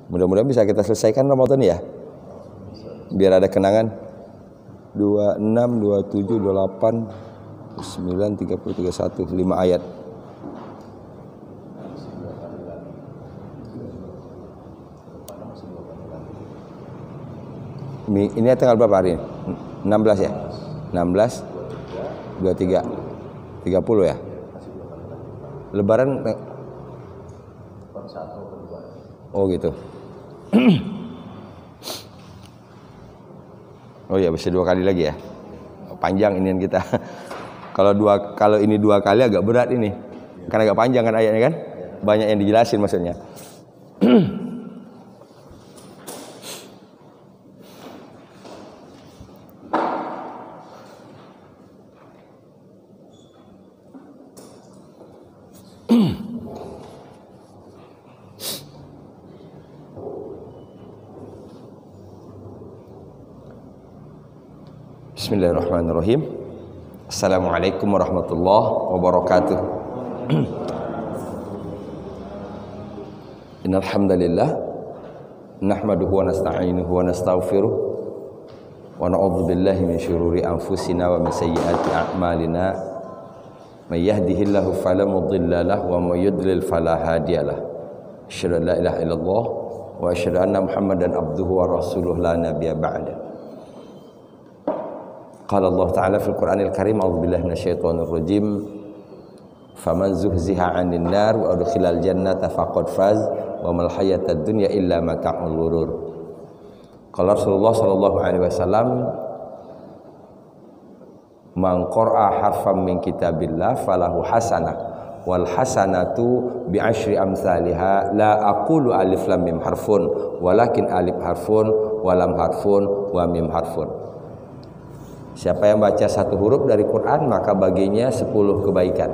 Mudah-mudahan bisa kita selesaikan Ramadan ya. Biar ada kenangan. 26, 27, 28, 9, 30, 31, 5 ayat. Ini tanggal berapa hari ini? 16 ya? 16, 23, 30 ya? Lebaran oh gitu. Oh ya, bisa 2 kali lagi ya. Panjang inian kita. Kalau ini 2 kali agak berat ini. Karena agak panjang kan ayatnya kan? Banyak yang dijelasin maksudnya. Bismillahirrahmanirrahim. Assalamualaikum warahmatullahi wabarakatuh. Innal hamdalillah nahmaduhu wa nasta'inuhu wa nastaghfiruh wa na'udzu billahi min syururi anfusina wa min sayyiati a'malina. May yahdihillahu fala mudilla lahu wa may yudlil fala hadiyalah. Asyhadu an la ilaha illallah wa asyhadu anna Muhammadan abduhu wa rasuluhu la nabiyya ba'da. Qala Allah Ta'ala fil Qur'anil Karim, a'udzu billahi minasyaitonir rajim. Faman zuhziha 'anil nar wa udkhilal jannata faqad faz wa mal hayatad dunya illa mata'ul ghurur. Qala Rasulullah sallallahu alaihi wasallam, man qara'a harfan min kitabillah falahu hasanah wal hasanatu bi asyri amsalha la aqulu alif lam mim harfun walakin alif harfun wa lam harfun wa mim harfun. Siapa yang baca 1 huruf dari Quran maka baginya 10 kebaikan.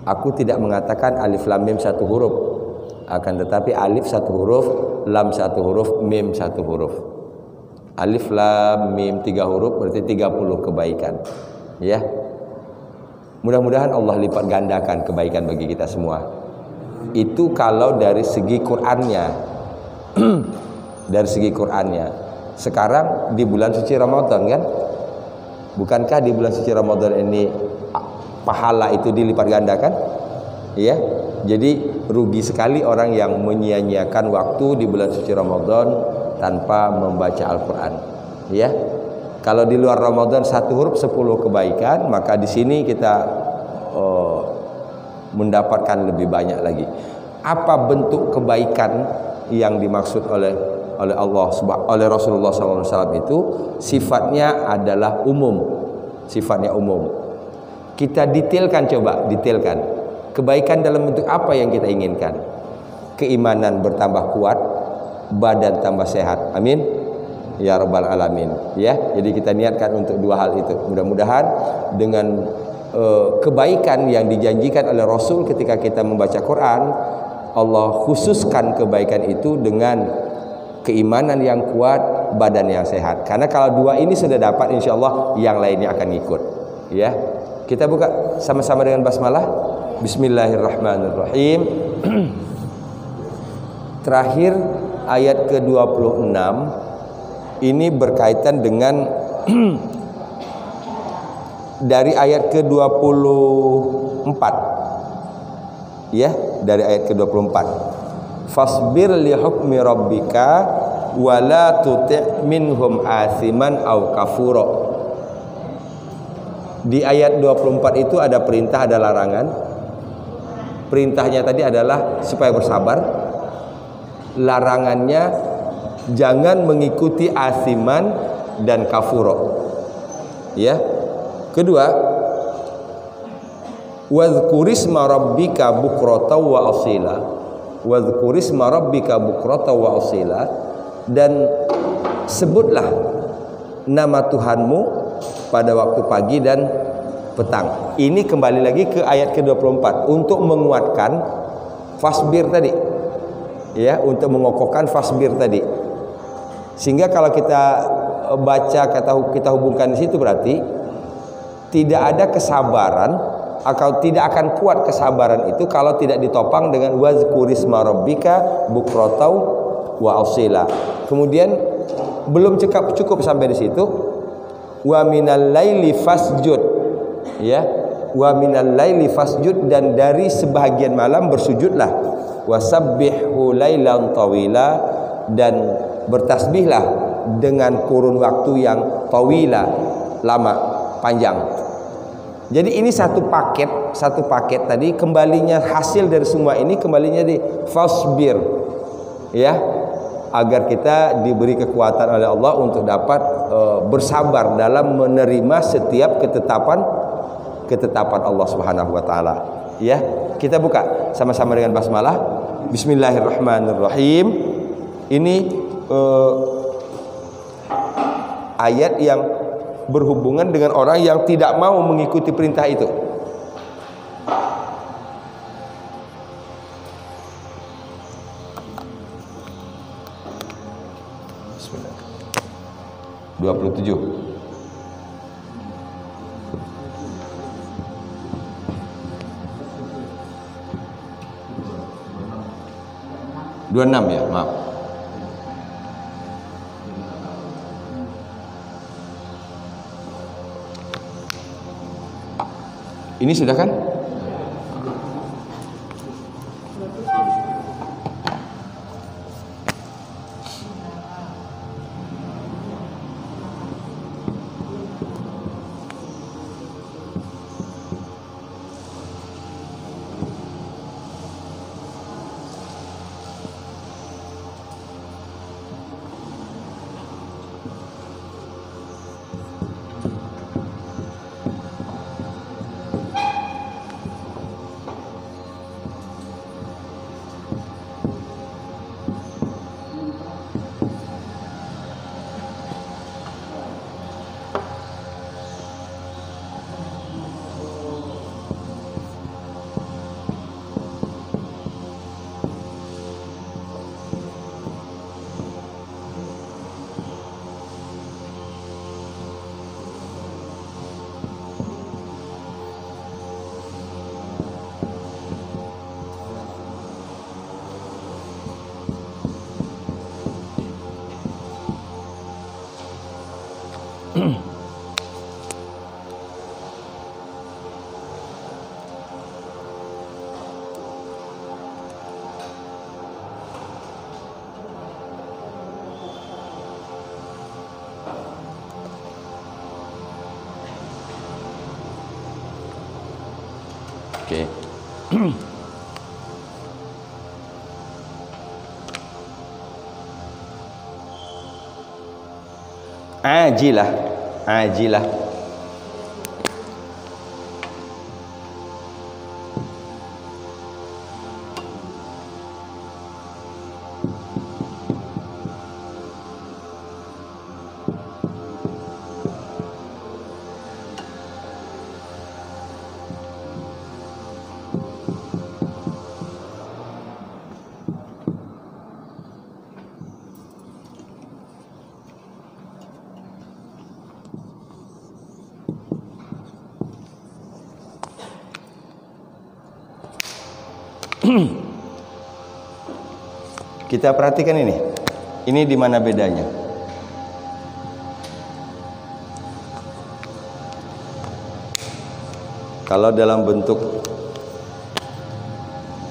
Aku tidak mengatakan alif lam mim 1 huruf, akan tetapi alif 1 huruf, lam 1 huruf, mim 1 huruf. Alif lam mim 3 huruf berarti 30 kebaikan. Ya. Mudah-mudahan Allah lipat gandakan kebaikan bagi kita semua. Itu kalau dari segi Qur'annya. Dari segi Qur'annya. Sekarang di bulan suci Ramadan kan? Bukankah di bulan suci Ramadan ini pahala itu dilipat gandakan? Ya. Jadi rugi sekali orang yang menyia-nyiakan waktu di bulan suci Ramadan tanpa membaca Al-Qur'an. Ya. Kalau di luar Ramadan 1 huruf 10 kebaikan, maka di sini kita mendapatkan lebih banyak lagi. Apa bentuk kebaikan yang dimaksud oleh Allah, oleh Rasulullah SAW itu sifatnya adalah umum, sifatnya umum. Kita detailkan, coba detailkan kebaikan dalam bentuk apa yang kita inginkan. Keimanan bertambah kuat, badan tambah sehat, amin ya rabbal alamin. Ya, jadi kita niatkan untuk 2 hal itu. Mudah-mudahan dengan kebaikan yang dijanjikan oleh Rasul ketika kita membaca Quran, Allah khususkan kebaikan itu dengan keimanan yang kuat, badan yang sehat. Karena kalau 2 ini sudah dapat, insya Allah yang lainnya akan ikut. Ya, kita buka sama-sama dengan basmalah. Bismillahirrahmanirrahim. Terakhir ayat ke-26 ini berkaitan dengan dari ayat ke-24. Ya, dari ayat ke-24. Fasbir li hukmi rabbika wa la tuti' minhum asiman aw kafura. Di ayat 24 itu ada perintah, ada larangan. Perintahnya tadi adalah supaya bersabar. Larangannya jangan mengikuti asiman dan kafura. Ya. Kedua, wadhkurisma rabbika bukratan wa asila. Wadhkurisma rabbika bukratan wa asila, dan sebutlah nama Tuhanmu pada waktu pagi dan petang. Ini kembali lagi ke ayat ke-24 untuk menguatkan fasbir tadi. Ya, untuk mengokohkan fasbir tadi. Sehingga kalau kita baca, kita hubungkan di situ berarti tidak ada kesabaran atau tidak akan kuat kesabaran itu kalau tidak ditopang dengan wazkurisma rabbika bukrotau wa asila. Kemudian belum cukup sampai di situ, wa minal laili fasjud, ya, wa minal laili fasjud, dan dari sebahagian malam bersujudlah, wasabbihu lailan tawila, dan bertasbihlah dengan kurun waktu yang tawila, lama, panjang. Jadi ini satu paket tadi, kembalinya hasil dari semua ini kembalinya di fasbir, ya, agar kita diberi kekuatan oleh Allah untuk dapat bersabar dalam menerima setiap ketetapan Allah Subhanahu wa taala. Ya, kita buka sama-sama dengan basmalah. Bismillahirrahmanirrahim. Ini ayat yang berhubungan dengan orang yang tidak mau mengikuti perintah itu. Bismillah. 27. 26 ya, maaf. Ini sudah kan? Oke. Ajilah, ajilah. Kita perhatikan ini. Ini di mana bedanya? Kalau dalam bentuk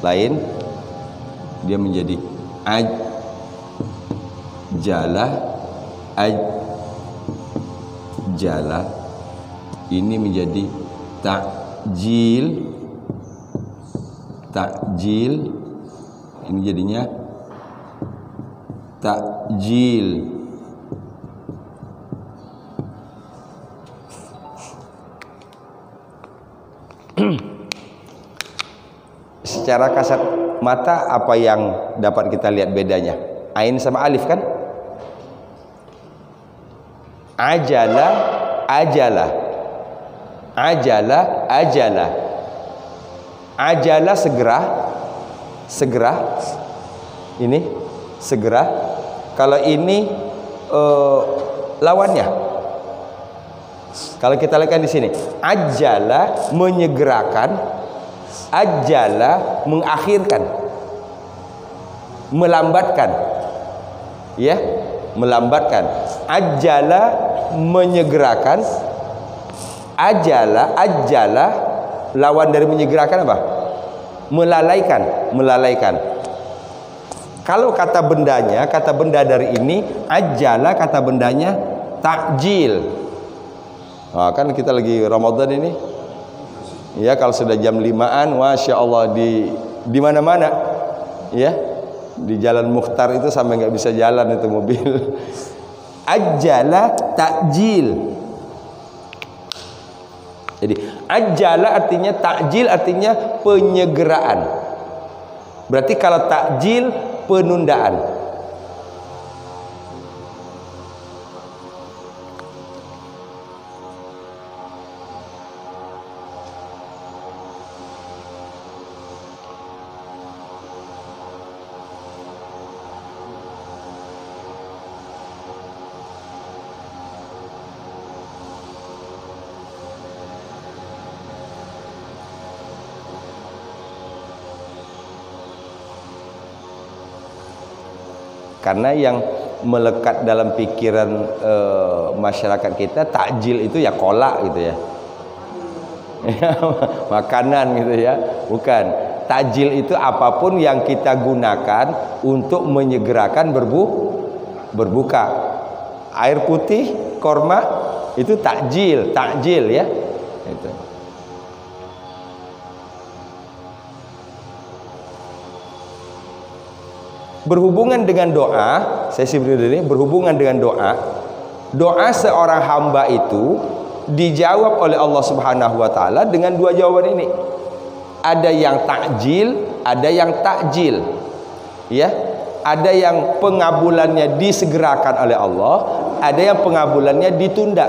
lain dia menjadi ajala, ajala. Ini menjadi takjil, takjil. Ini jadinya takjil. Secara kasat mata apa yang dapat kita lihat bedanya? Ain sama alif kan? Ajala, ajala. Ajala, ajala. Ajala segera, segera. Ini segera. Kalau ini lawannya Kalau kita lihat di sini, ajala menyegerakan, ajala mengakhirkan, melambatkan, ya, melambatkan. Ajala menyegerakan, ajala lawan dari menyegerakan apa? Melalaikan. Kalau kata benda dari ini ajala, kata bendanya takjil. Nah, kan kita lagi Ramadan ini, ya, kalau sudah jam 5-an, masya Allah di mana-mana, ya, di Jalan Mukhtar itu sampai nggak bisa jalan itu mobil. Ajala takjil. Jadi ajala artinya takjil, artinya penyegeraan. Berarti kalau takjil penundaan. Karena yang melekat dalam pikiran masyarakat kita, takjil itu ya kolak gitu ya. Makanan gitu ya. Bukan. Takjil itu apapun yang kita gunakan untuk menyegerakan berbuka. Air putih, korma, itu takjil ya. Itu. Berhubungan dengan doa, sesi berikut ini berhubungan dengan doa seorang hamba itu dijawab oleh Allah Subhanahu wa taala dengan dua jawaban ini. Ada yang takjil, ada yang takjil. Ya. Ada yang pengabulannya disegerakan oleh Allah, ada yang pengabulannya ditunda.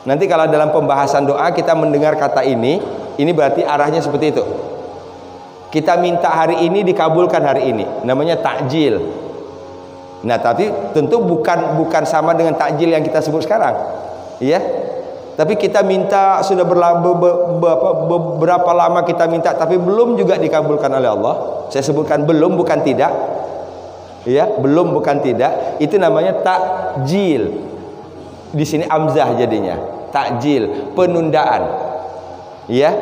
Nanti kalau dalam pembahasan doa kita mendengar kata ini berarti arahnya seperti itu. Kita minta hari ini dikabulkan hari ini, namanya takjil. Nah, tapi tentu bukan sama dengan takjil yang kita sebut sekarang, ya. Tapi kita minta sudah beberapa lama kita minta, tapi belum juga dikabulkan oleh Allah. Saya sebutkan belum, bukan tidak, ya. Belum, bukan tidak. Itu namanya takjil. Di sini amzah jadinya, takjil, penundaan, ya,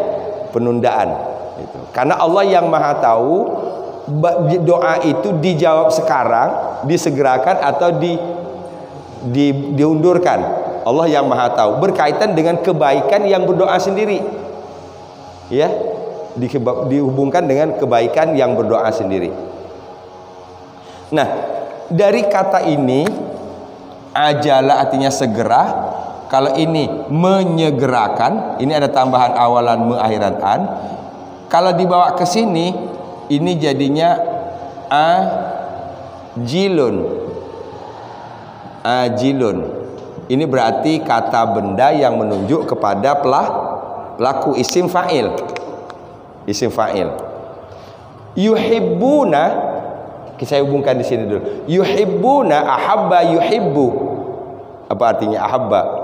penundaan. Itu. Karena Allah yang maha tahu doa itu dijawab sekarang, disegerakan atau diundurkan. Allah yang maha tahu, berkaitan dengan kebaikan yang berdoa sendiri, ya, dihubungkan dengan kebaikan yang berdoa sendiri. Nah, dari kata ini ajala artinya segera. Kalau ini menyegerakan, ini ada tambahan awalan mengakhiran an. Kalau dibawa ke sini, ini jadinya ajilun. Ajilun. Ini berarti kata benda yang menunjuk kepada pelaku, isim fa'il. Isim fa'il. Yuhibbuna, saya hubungkan di sini dulu. Yuhibbuna, ahabba yuhibbu. Apa artinya ahabba?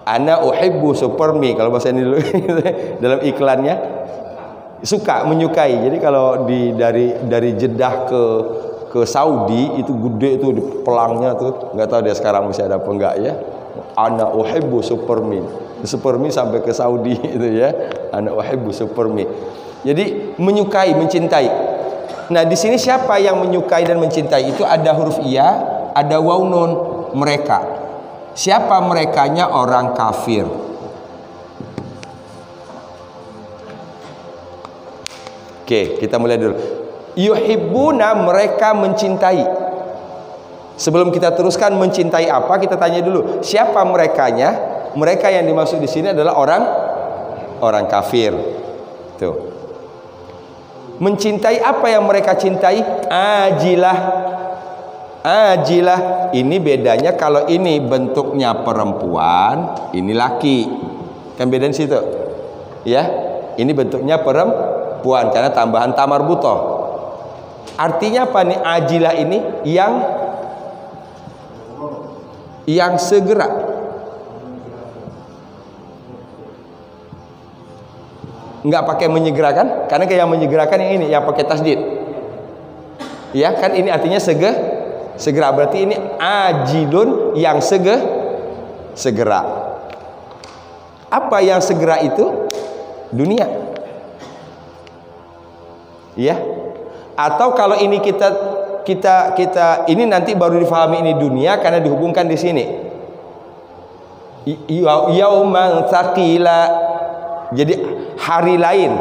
Ana uhibbu supermi kalau bahasa ini dulu dalam iklannya. Suka, menyukai. Jadi kalau dari Jeddah ke Saudi itu gede itu di pelangnya tuh, nggak tahu dia sekarang masih ada apa enggak ya. Ana uhibbu supermi. Supermi sampai ke Saudi itu ya. Ana uhibbu supermi. Jadi menyukai, mencintai. Nah, di sini siapa yang menyukai dan mencintai? Itu ada huruf iya, ada waw nun, mereka. Siapa merekanya? Orang kafir. Oke, kita mulai dulu. Yuhibbuna, mereka mencintai. Sebelum kita teruskan mencintai apa, kita tanya dulu, siapa merekanya? Mereka yang dimaksud di sini adalah orang kafir. Tuh. Mencintai apa yang mereka cintai? Ajilah. Ajilah. Ini bedanya, kalau ini bentuknya perempuan, ini laki. Kan beda di situ. Ya. Ini bentuknya perempuan karena tambahan tamar butoh. Artinya apa nih? Ajilah ini yang segera. Nggak pakai menyegerakan, karena yang menyegerakan yang ini, yang pakai tasdid. Ya kan ini artinya segera. Berarti ini ajilun, yang segera. Apa yang segera itu? Dunia. Ya. Atau kalau ini kita ini nanti baru difahami ini dunia karena dihubungkan di sini. Yauman tsaqila. Jadi hari lain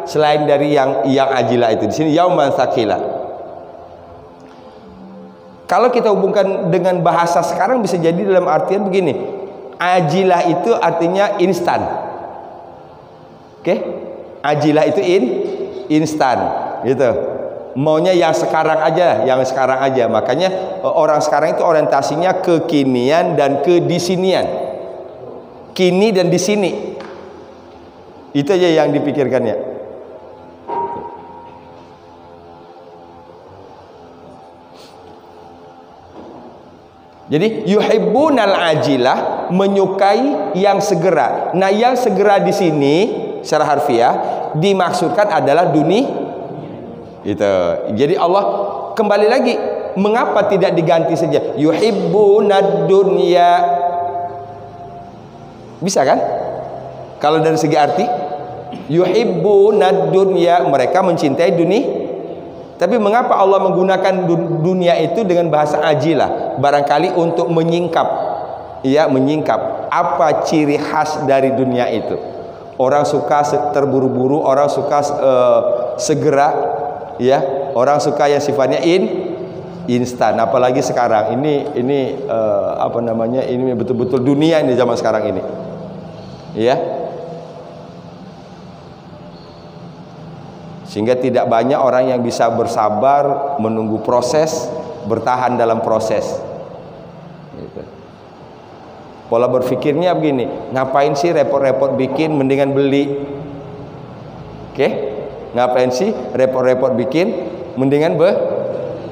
selain dari yang ajilah itu. Di sini yauman tsaqila. Kalau kita hubungkan dengan bahasa sekarang bisa jadi dalam artian begini. Ajilah itu artinya instan. Oke? Ajilah itu instan, gitu. Maunya yang sekarang aja, Makanya orang sekarang itu orientasinya kekinian dan kedisinian. Kini dan di sini. Itu aja yang dipikirkannya. Jadi yuhibbunal ajilah, menyukai yang segera. Nah, yang segera di sini secara harfiah dimaksudkan adalah dunia. Itu. Jadi Allah kembali lagi, mengapa tidak diganti saja yuhibbunad dunya? Bisa kan? Kalau dari segi arti yuhibbunad dunya, mereka mencintai dunia. Tapi mengapa Allah menggunakan dunia itu dengan bahasa ajilah? Barangkali untuk menyingkap. Ya, menyingkap apa ciri khas dari dunia itu. Orang suka terburu-buru, orang suka segera, ya. Orang suka yang sifatnya instan. Apalagi sekarang ini apa namanya? Ini betul-betul dunia ini zaman sekarang ini. Ya. Sehingga tidak banyak orang yang bisa bersabar menunggu proses, bertahan dalam proses. Gitu. Pola berpikirnya begini, ngapain sih repot-repot bikin, mendingan beli. Oke? Ngapain sih repot-repot bikin, mendingan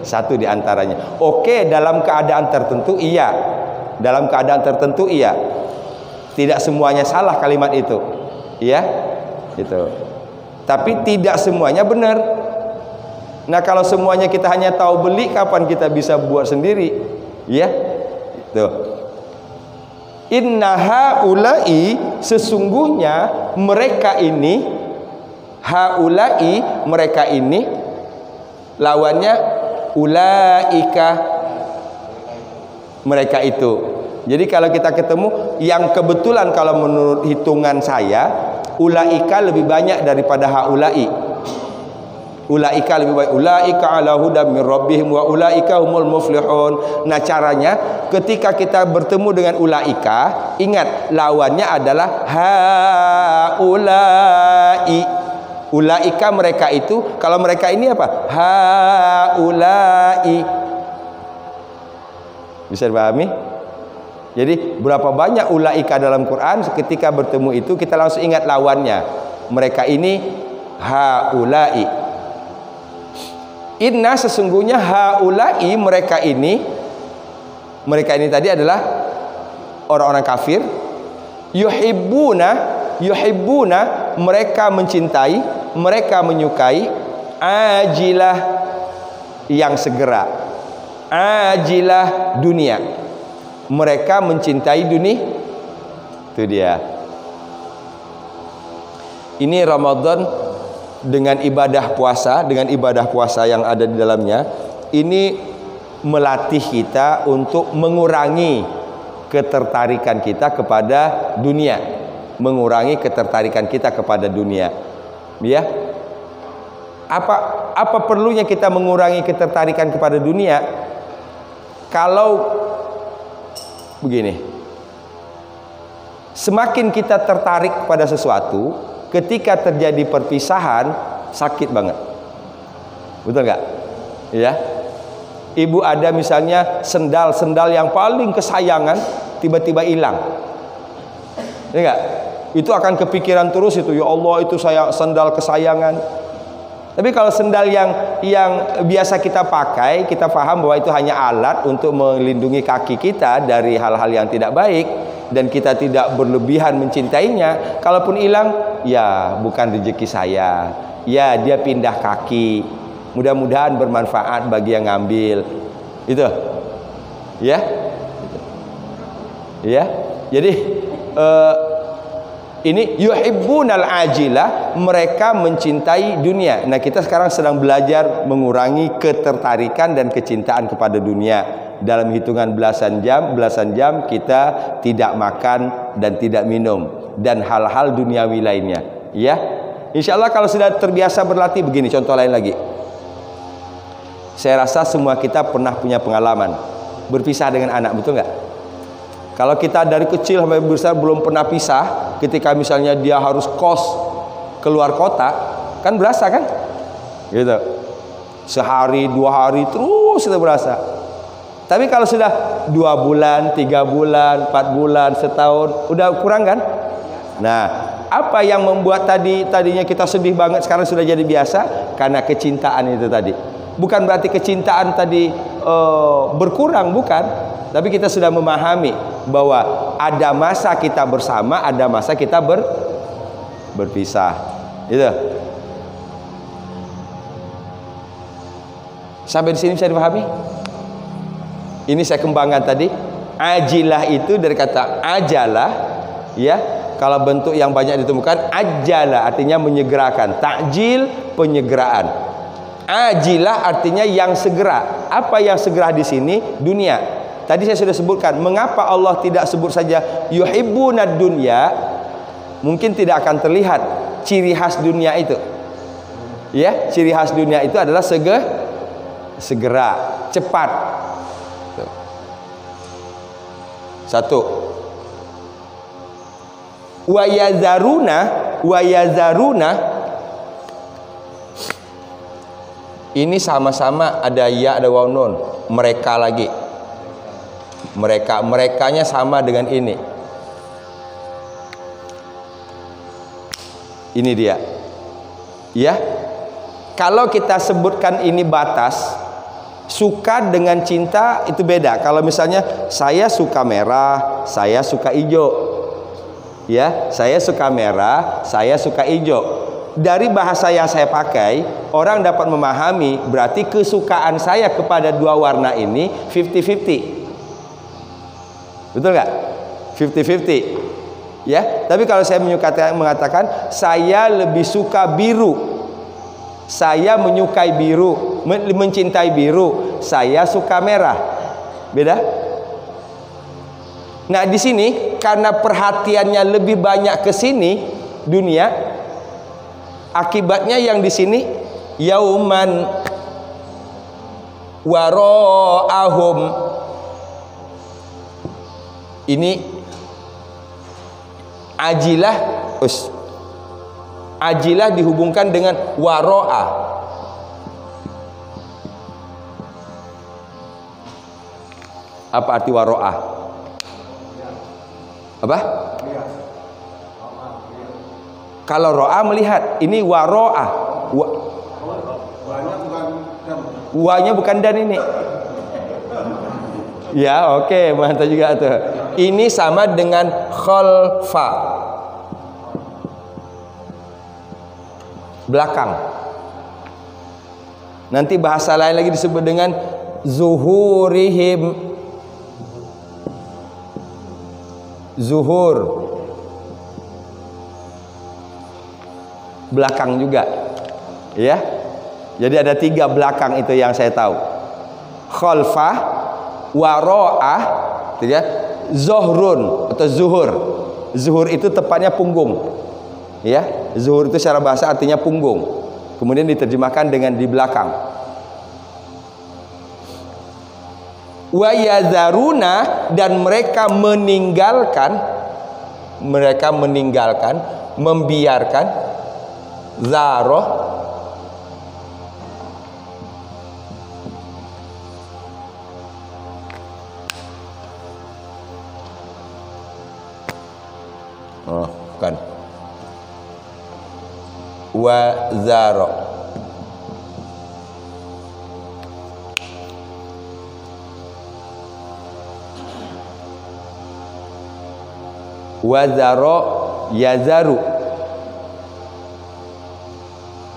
satu di antaranya. Oke, dalam keadaan tertentu iya. Dalam keadaan tertentu iya. Tidak semuanya salah kalimat itu. Iya? Gitu. Tapi tidak semuanya benar. Nah, kalau semuanya kita hanya tahu beli, kapan kita bisa buat sendiri? Ya, tuh. Inna haulai, sesungguhnya mereka ini, haulai mereka ini, lawannya ulaika, mereka itu. Jadi kalau kita ketemu yang kebetulan, kalau menurut hitungan saya, ulaika lebih banyak daripada haulai. Ulaika lebih banyak. Ulaika ala hudam min rabbihim wa ulaika humul muflihun. Nah, caranya ketika kita bertemu dengan ulaika, ingat lawannya adalah haulai. Ulaika mereka itu, kalau mereka ini apa? Haulai. Bisa dipahami? Jadi berapa banyak ulaika dalam Quran, ketika bertemu itu kita langsung ingat lawannya. Mereka ini haulai. Inna, sesungguhnya haulai mereka ini tadi adalah orang-orang kafir. Yuhibbuna mereka mencintai, mereka menyukai ajilah, yang segera. Ajilah, dunia. Mereka mencintai dunia. Itu dia. Ini Ramadan dengan ibadah puasa yang ada di dalamnya, ini melatih kita untuk mengurangi ketertarikan kita kepada dunia. Mengurangi ketertarikan kita kepada dunia. Ya. Apa perlunya kita mengurangi ketertarikan kepada dunia? Kalau begini, semakin kita tertarik pada sesuatu, ketika terjadi perpisahan sakit banget. Betul nggak? Ya. Ibu ada misalnya sendal yang paling kesayangan tiba-tiba hilang. Ya nggak? Itu akan kepikiran terus itu, ya Allah itu sendal kesayangan. Tapi kalau sendal yang biasa kita pakai, kita paham bahwa itu hanya alat untuk melindungi kaki kita dari hal-hal yang tidak baik, dan kita tidak berlebihan mencintainya. Kalaupun hilang, ya bukan rezeki saya. Ya, dia pindah kaki. Mudah-mudahan bermanfaat bagi yang ngambil. Itu. Ya. Ya. Jadi ini yuhibbunal ajilah, mereka mencintai dunia. Nah, kita sekarang sedang belajar mengurangi ketertarikan dan kecintaan kepada dunia. Dalam hitungan belasan jam kita tidak makan dan tidak minum dan hal-hal duniawi lainnya. Ya, insya Allah kalau sudah terbiasa berlatih begini. Contoh lain lagi. Saya rasa semua kita pernah punya pengalaman berpisah dengan anak, betul nggak? Kalau kita dari kecil sampai besar belum pernah pisah, ketika misalnya dia harus kos keluar kota, kan berasa kan? Gitu. Sehari, 2 hari terus kita berasa. Tapi kalau sudah 2 bulan, 3 bulan, 4 bulan, setahun, udah kurang kan? Nah, apa yang membuat tadinya kita sedih banget sekarang sudah jadi biasa? Karena kecintaan itu tadi. Bukan berarti kecintaan tadi berkurang, bukan. Tapi kita sudah memahami bahwa ada masa kita bersama, ada masa kita berpisah. Itu. Sampai di sini bisa dipahami? Ini saya kembangkan tadi. Ajilah itu dari kata ajalah, ya. Kalau bentuk yang banyak ditemukan, ajalah artinya menyegerakan. Takjil, penyegeraan. Ajilah artinya yang segera. Apa yang segera di sini? Dunia. Tadi saya sudah sebutkan, mengapa Allah tidak sebut saja yuhibbunad dunya? Mungkin tidak akan terlihat ciri khas dunia itu. Ya, ciri khas dunia itu adalah segera, cepat. Satu. Wa yazaruna ini sama-sama ada ya, ada waw nun. Mereka lagi. Merekanya sama dengan ini. Ini dia. Ya. Kalau kita sebutkan ini batas, suka dengan cinta itu beda. Kalau misalnya saya suka merah, saya suka hijau. Ya, saya suka merah, saya suka hijau. Dari bahasa yang saya pakai, orang dapat memahami berarti kesukaan saya kepada dua warna ini 50-50. Betul nggak? 50-50. Ya, tapi kalau saya mengatakan saya lebih suka biru, saya menyukai biru, mencintai biru, saya suka merah. Beda? Nah, di sini karena perhatiannya lebih banyak ke sini dunia, akibatnya yang di sini yauman wara'ahum. Ini ajilah dihubungkan dengan waro'a. Apa arti waro'a? Apa? Kalau ro'a melihat, ini waro'a. Wanya bukan dan ini. Ya, oke, mantap juga tuh. Ini sama dengan khalfa, belakang. Nanti bahasa lain lagi disebut dengan zuhurihim, zuhur, belakang juga. Ya, jadi ada 3 belakang itu yang saya tahu. Khalfah, waro'ah, ya, zohrun atau zuhur. Zuhur itu tepatnya punggung. Ya, zuhur itu secara bahasa artinya punggung. Kemudian diterjemahkan dengan di belakang. Wa yazaruna, dan mereka meninggalkan, membiarkan zaroh, bukan, wa zaro, wa zaro yazaru,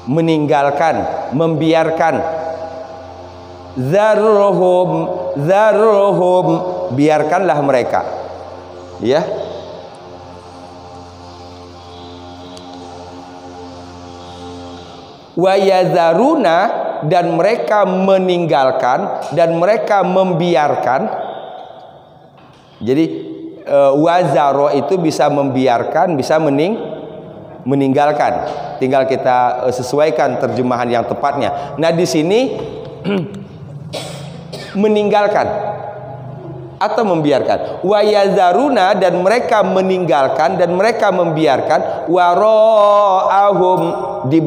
meninggalkan, membiarkan. Zarhum, biarkanlah mereka. Ya. Wa yazaruna, dan mereka meninggalkan dan mereka membiarkan. Jadi wazaro itu bisa membiarkan, bisa meninggalkan. Tinggal kita sesuaikan terjemahan yang tepatnya. Nah, di sini meninggalkan atau membiarkan. Wa yazaruna, dan mereka meninggalkan dan mereka membiarkan. Wara'ahum, di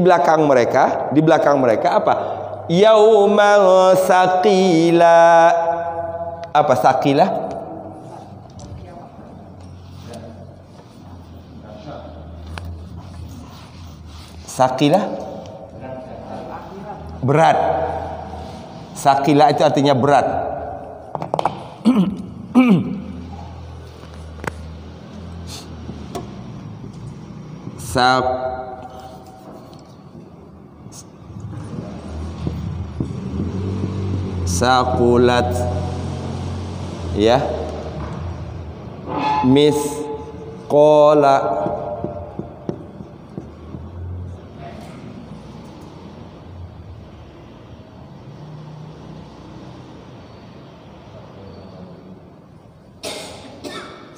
belakang mereka apa? Yaumal saqila. Apa saqila? Saqila berat. Saqila itu artinya berat. Saqulat, ya, misqala,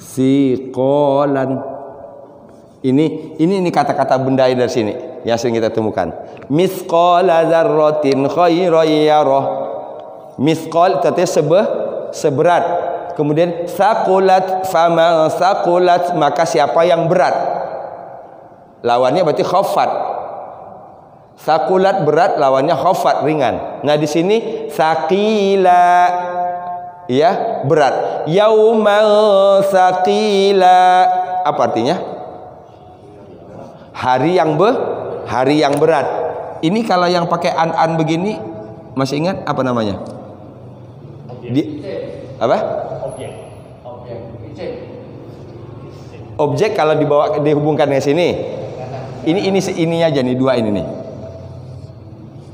siqalan. Ini kata-kata benda dari sini yang sering kita temukan. Misqala dzarratin khairan yarah. Misqal artinya seberat. Kemudian saqulat, fama saqulat, maka siapa yang berat. Lawannya berarti khaffat. Saqulat berat, lawannya khaffat ringan. Nah, di sini saqila, ya, berat. Yaumal saqila, apa artinya? Hari yang berat. Ini kalau yang pakai an begini, masih ingat apa namanya? Apa? Objek kalau dihubungkan dengan sini. Ini aja nih, dua ini nih.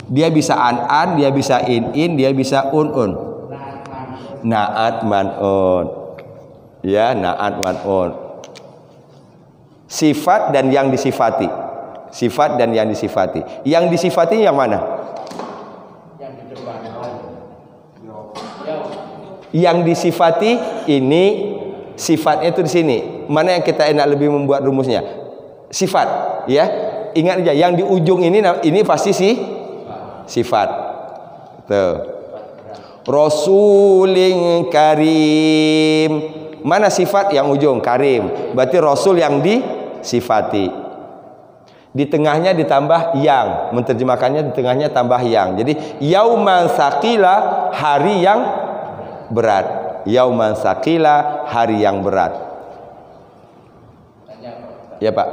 Dia bisa an, dia bisa in, dia bisa un. Naat man'un. Ya, naat man'un. Sifat dan yang disifati. Sifat dan yang disifati. Yang disifati yang mana? Yang disifati ini sifatnya itu di sini. Mana yang kita enak lebih membuat rumusnya? Sifat, ya. Ingat aja, yang di ujung ini pasti sifat. Tuh. Rasulin karim. Mana sifat yang ujung? Karim. Berarti Rasul yang disifati. Di tengahnya ditambah yang. Menterjemahkannya di tengahnya tambah yang. Jadi yauman saqila, hari yang berat. Yauman saqila, hari yang berat. Ya, Pak.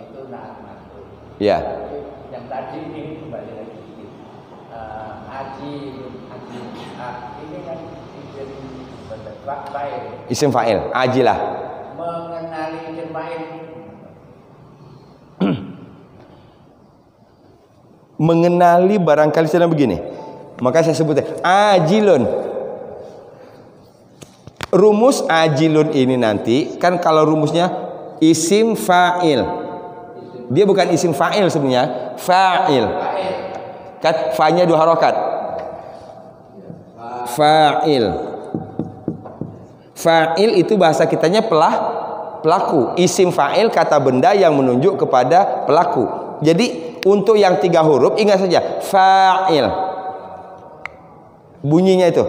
Itu na'matu. Ya. Yang tadi ini kembali lagi. Haji ini kan isim fa'il. Ajilah. Mengenali isim fa'il. Mengenali barangkali sedang begini. Maka saya sebutnya ajilun. Rumus ajilun ini nanti kan kalau rumusnya isim fa'il. Dia bukan isim fa'il sebenarnya, fa'il. Kan fa-nya 2 harokat. Fa'il. Fa'il itu bahasa kitanya pelaku. Isim fa'il kata benda yang menunjuk kepada pelaku. Jadi untuk yang 3 huruf ingat saja fa'il. Bunyinya itu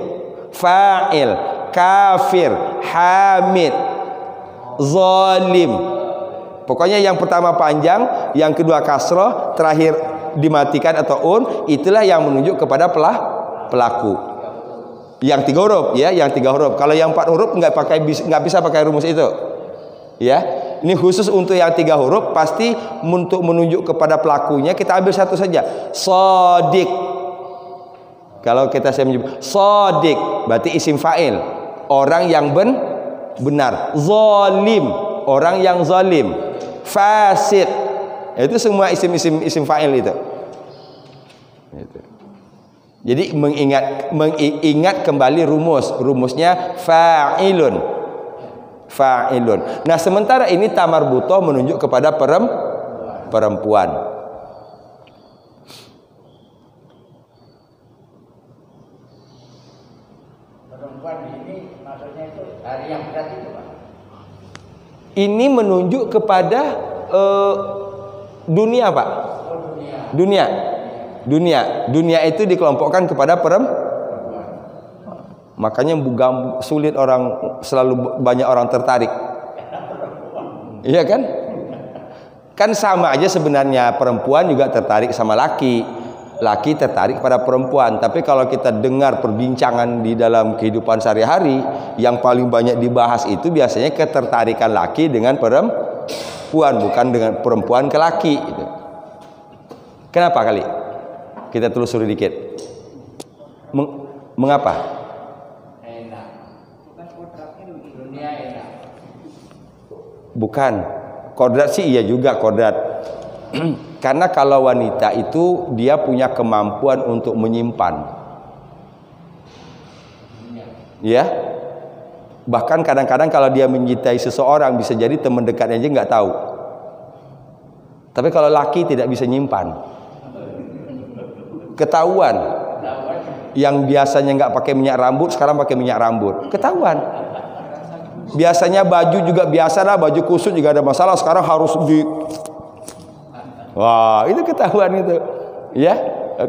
fa'il, kafir, hamid, zalim. Pokoknya yang pertama panjang, yang kedua kasroh, terakhir dimatikan atau itulah yang menunjuk kepada pelaku. Yang 3 huruf, ya, yang 3 huruf. Kalau yang 4 huruf nggak bisa pakai rumus itu. Ya, ini khusus untuk yang 3 huruf. Pasti untuk menunjuk kepada pelakunya kita ambil satu saja. Shadiq. Kalau saya menyebut shadiq, berarti isim fa'il, orang yang benar. Zalim, orang yang zalim. Fasik, Itu semua isim fa'il itu. Jadi mengingat kembali rumusnya fa'ilun. Nah, sementara ini tamar butoh menunjuk kepada perempuan. Ini maksudnya itu hari yang berat itu, Pak. Ini menunjuk kepada dunia, Pak. Oh, dunia. Dunia itu dikelompokkan kepada perempuan. Makanya sulit selalu banyak orang tertarik. Iya kan? Kan sama aja sebenarnya, perempuan juga tertarik sama laki tertarik pada perempuan. Tapi kalau kita dengar perbincangan di dalam kehidupan sehari-hari, yang paling banyak dibahas itu biasanya ketertarikan laki dengan perempuan, bukan dengan perempuan ke laki gitu. Kenapa kali? Kita telusuri dikit. Mengapa? Enak. Bukan kodratnya dunia enak. Bukan. Kodrat sih iya juga kodrat. Karena kalau wanita itu dia punya kemampuan untuk menyimpan. Ya. Bahkan kadang-kadang kalau dia mencintai seseorang bisa jadi teman dekatnya aja nggak tahu. Tapi kalau laki tidak bisa nyimpan. Ketahuan. Yang biasanya nggak pakai minyak rambut sekarang pakai minyak rambut. Ketahuan. Biasanya baju juga biasa lah, baju kusut juga ada masalah, sekarang harus wah, itu ketahuan itu. Ya.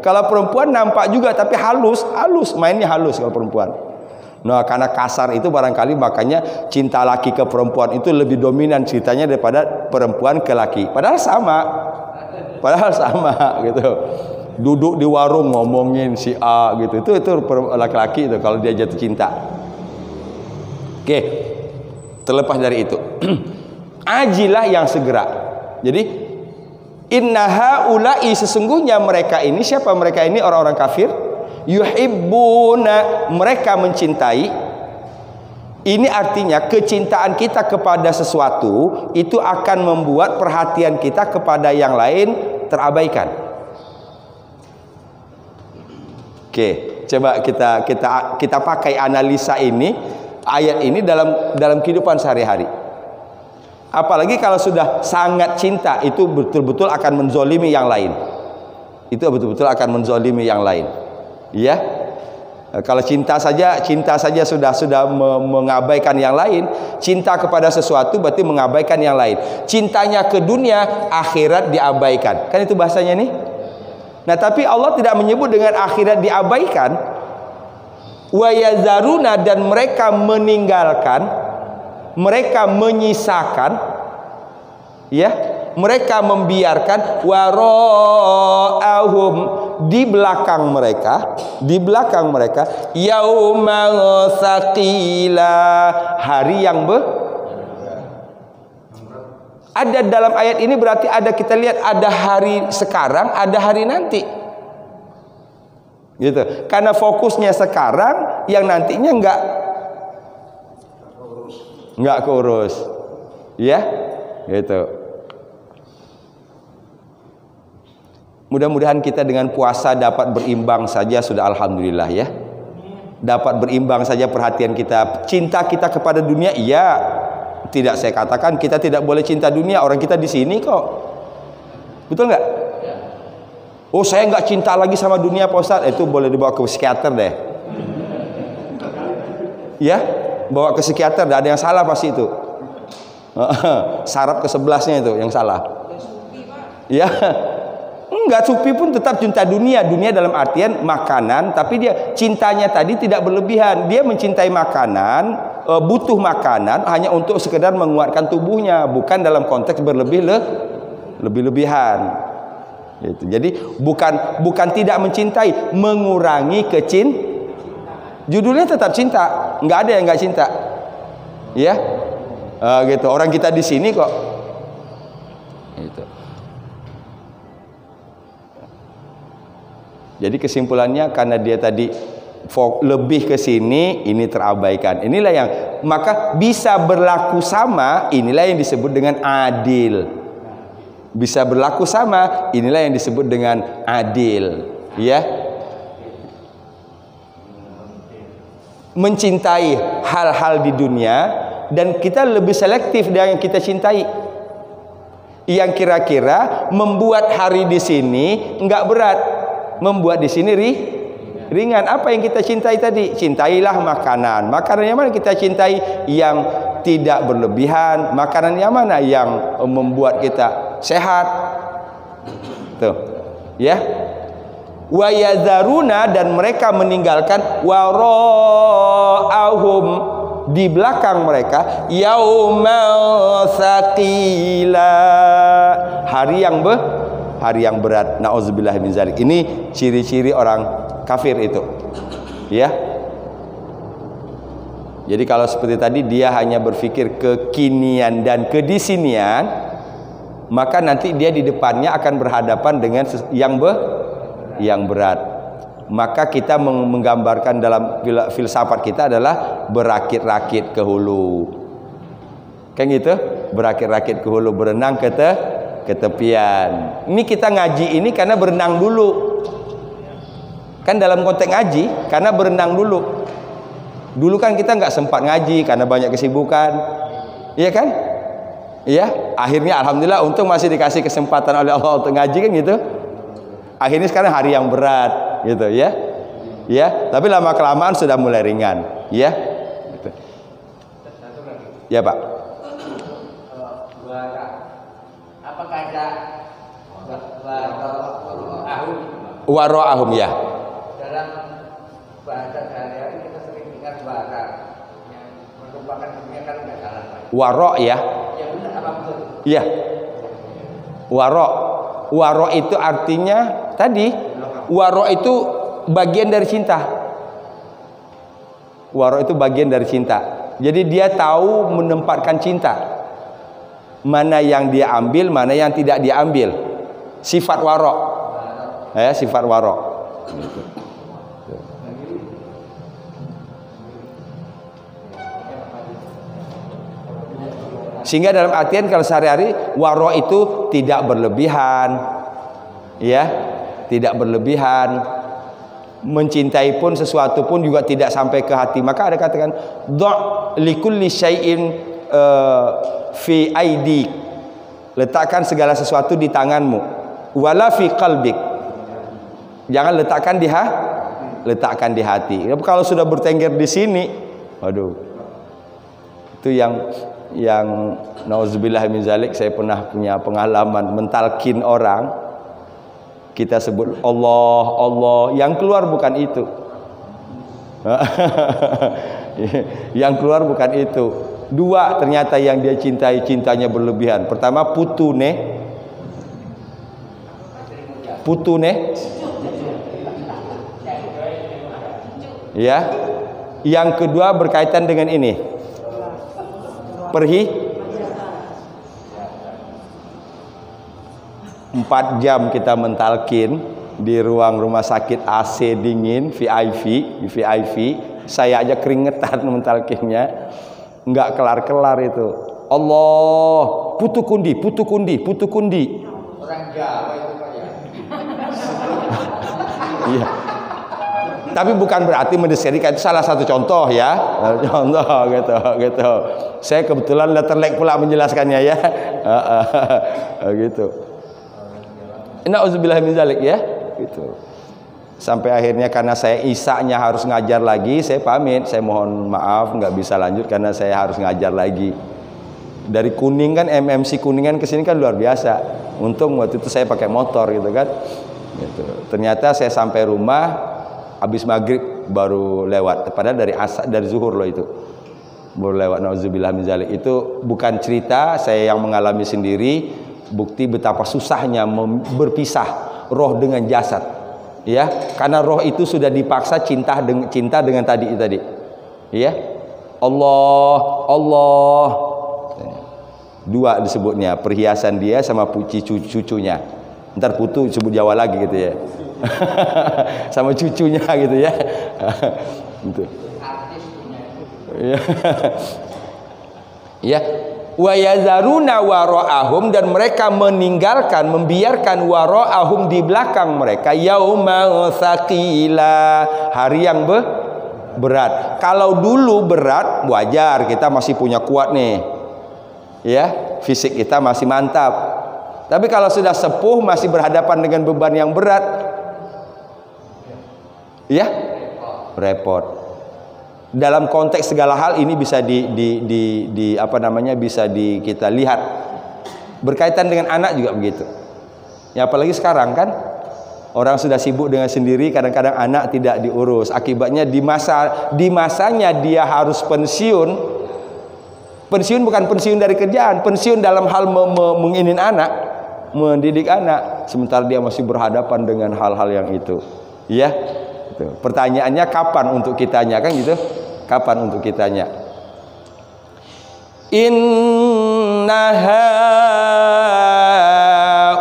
Kalau perempuan nampak juga tapi halus, mainnya halus kalau perempuan. Nah, karena kasar itu barangkali makanya cinta laki ke perempuan itu lebih dominan ceritanya daripada perempuan ke laki. Padahal sama gitu. Duduk di warung ngomongin si A gitu. Itu laki-laki itu kalau dia jatuh cinta. Oke. Terlepas dari itu. Ajilah yang segera. Jadi innaha ulai, sesungguhnya mereka ini, siapa mereka ini? Orang-orang kafir. Yuhibbuna, mereka mencintai. Ini artinya kecintaan kita kepada sesuatu itu akan membuat perhatian kita kepada yang lain terabaikan. Oke, coba kita pakai analisa ini, ayat ini dalam kehidupan sehari-hari. Apalagi kalau sudah sangat cinta, itu betul-betul akan menzolimi yang lain. Itu betul-betul akan menzolimi yang lain. Ya. Kalau cinta saja sudah mengabaikan yang lain. Cinta kepada sesuatu berarti mengabaikan yang lain. Cintanya ke dunia, akhirat diabaikan. Kan itu bahasanya nih. Nah, tapi Allah tidak menyebut dengan akhirat diabaikan. Wa yazaruna, dan mereka meninggalkan, mereka menyisakan, ya, mereka membiarkan wara'ahum, di belakang mereka yaumal tsaqila, hari yang ada dalam ayat ini. Berarti ada, kita lihat ada hari sekarang, ada hari nanti. Gitu. Karena fokusnya sekarang, yang nantinya enggak keurus. Ya? Gitu. Mudah-mudahan kita dengan puasa dapat berimbang saja, sudah alhamdulillah ya. Dapat berimbang saja perhatian kita. Cinta kita kepada dunia, iya. Tidak saya katakan kita tidak boleh cinta dunia, orang kita di sini kok. Betul nggak? Oh, saya nggak cinta lagi sama dunia, Pak Ustadz. Itu boleh dibawa ke psikiater deh. Ya, bawa ke psikiater, tidak ada yang salah pasti itu. Saraf ke-11-nya itu yang salah. Ya, enggak, supi pun tetap cinta dunia. Dunia dalam artian makanan, tapi dia cintanya tadi tidak berlebihan. Dia mencintai makanan, butuh makanan hanya untuk sekedar menguatkan tubuhnya, bukan dalam konteks berlebihan. Gitu. Jadi bukan tidak mencintai, mengurangi judulnya tetap cinta, nggak ada yang nggak cinta, ya, gitu. Orang kita di sini kok, gitu. Jadi kesimpulannya karena dia tadi lebih ke sini, ini terabaikan. Inilah yang maka bisa berlaku sama. Inilah yang disebut dengan adil. bisa berlaku sama. Inilah yang disebut dengan adil, ya. Mencintai hal-hal di dunia dan kita lebih selektif dengan yang kita cintai. Yang kira-kira membuat hari di sini enggak berat, membuat di sini ringan. Apa yang kita cintai tadi? Cintailah makanan. Makanan yang mana kita cintai? Yang tidak berlebihan. Makanan yang mana yang membuat kita sehat? Tuh, ya. Wa yadharuna, dan mereka meninggalkan wara'ahum, di belakang mereka, yaumal tsaqila, hari yang berat. Nauzubillah min zalik. Ini ciri-ciri orang kafir itu, ya. Jadi kalau seperti tadi dia hanya berpikir kekinian dan kedisinian, maka nanti dia di depannya akan berhadapan dengan yang berat. Maka kita menggambarkan dalam filsafat kita adalah berakit-rakit ke hulu, kan gitu, berakit-rakit ke hulu, berenang ke tepian. Ini kita ngaji ini karena berenang dulu, kan dalam konteks ngaji karena berenang dulu. Dulu kan kita nggak sempat ngaji karena banyak kesibukan, iya kan? Iya, akhirnya alhamdulillah untung masih dikasih kesempatan oleh Allah untuk ngaji, kan gitu. Akhirnya sekarang hari yang berat, gitu ya. Ya, tapi lama kelamaan sudah mulai ringan, ya. Gitu. Ya, Pak. Apakah ada Wara'ahum, ya. Dalam bahasa sehari-hari kita sering dengar bahasa yang merupakan dunia, kan nggak salah, Pak. Wara', ya. Ya benar, apa betul? Iya. Wara' itu artinya tadi, wara' itu bagian dari cinta. Wara' itu bagian dari cinta. Jadi dia tahu menempatkan cinta. Mana yang dia ambil, mana yang tidak dia ambil. Sifat wara'. Ya, sifat wara'. Sehingga dalam artian kalau sehari-hari waro itu tidak berlebihan, ya, tidak berlebihan. Mencintai pun sesuatu pun juga tidak sampai ke hati. Maka ada katakan dha' likulli syai'in fi aidik, letakkan segala sesuatu di tanganmu, wala fi qalbik, jangan letakkan di hati. Kalau sudah bertengger di sini, waduh, itu yang nauzubillah min zalik. Saya pernah punya pengalaman mentalkin orang, kita sebut Allah, Allah, yang keluar bukan itu. Yang keluar bukan itu. Dua, ternyata yang dia cintai, cintanya berlebihan. Pertama, putune, ya. Yang kedua berkaitan dengan ini, 4 jam kita mentalkin di ruang rumah sakit AC dingin VIP. Saya aja keringetan mentalkinnya, nggak kelar-kelar itu. Allah, putu kundi. Orang Jawa itu, Pak, ya. Iya. Tapi bukan berarti mendiskreditkan, itu salah satu contoh, ya. Contoh gitu. Saya kebetulan letterlek pula menjelaskannya, ya. Gitu. Nauzubillah min zalik, ya. Gitu. Sampai akhirnya karena saya isanya harus ngajar lagi, saya pamit, saya mohon maaf nggak bisa lanjut karena saya harus ngajar lagi. Dari Kuning kan, MMC Kuningan ke sini kan luar biasa. Untung waktu itu saya pakai motor, gitu kan. Gitu. Ternyata saya sampai rumah habis maghrib baru lewat, padahal dari zuhur loh itu baru lewat. Nauzubillah min zalik. Itu bukan cerita, saya yang mengalami sendiri, bukti betapa susahnya berpisah roh dengan jasad, ya, karena roh itu sudah dipaksa cinta dengan tadi, ya. Allah, dua disebutnya, perhiasan dia sama cucunya. Ntar putu sebut Jawa lagi, gitu ya. Sama cucunya, gitu ya. Gitu. Ya. Wa yazaruna wara'ahum, dan mereka meninggalkan, membiarkan wara'ahum di belakang mereka yauman tsaqila, hari yang berat. Kalau dulu berat wajar, kita masih punya kuat nih. Ya, fisik kita masih mantap. Tapi kalau sudah sepuh masih berhadapan dengan beban yang berat, ya, repot. Dalam konteks segala hal ini bisa bisa kita lihat. Berkaitan dengan anak juga begitu. Ya, apalagi sekarang kan orang sudah sibuk dengan sendiri, kadang-kadang anak tidak diurus. Akibatnya di masanya dia harus pensiun. Pensiun bukan pensiun dari kerjaan, pensiun dalam hal menginin anak, mendidik anak, sementara dia masih berhadapan dengan hal-hal yang itu. Ya. Pertanyaannya kapan untuk kitanya, kan gitu? Kapan untuk kitanya? Inna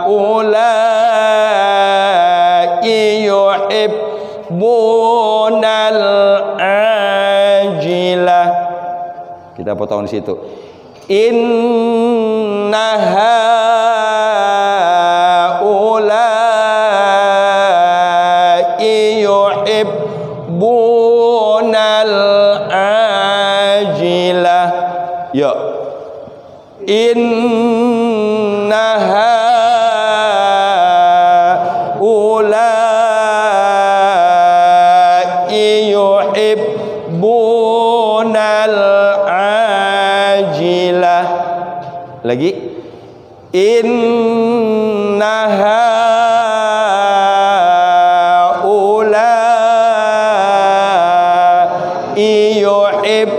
haula'i yuhibbunal ajilah. Kita potong di situ. Inna haula'i yuhibbunal ajilah. Ya. Inna haula'i yuhibbunal ajilah. Lagi. Inna haula'i yuhibbunal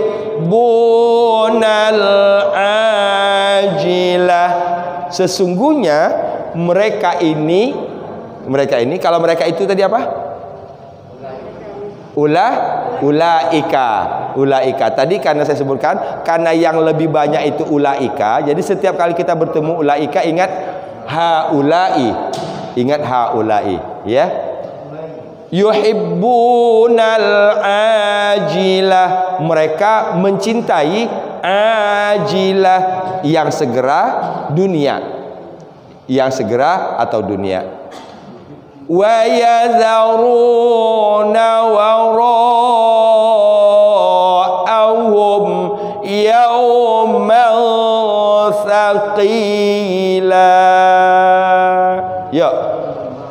ajilah. Sesungguhnya mereka ini kalau mereka itu tadi apa? Ulaika. Tadi karena saya sebutkan, karena yang lebih banyak itu ulaika, jadi setiap kali kita bertemu ulaika ingat haulai. Ingat haulai, ya. Yuhibbunal ajilah, mereka mencintai ajilah, yang segera dunia. Yang segera atau dunia. Wa yadharuna wara'ahum yawman tsaqila. Ya.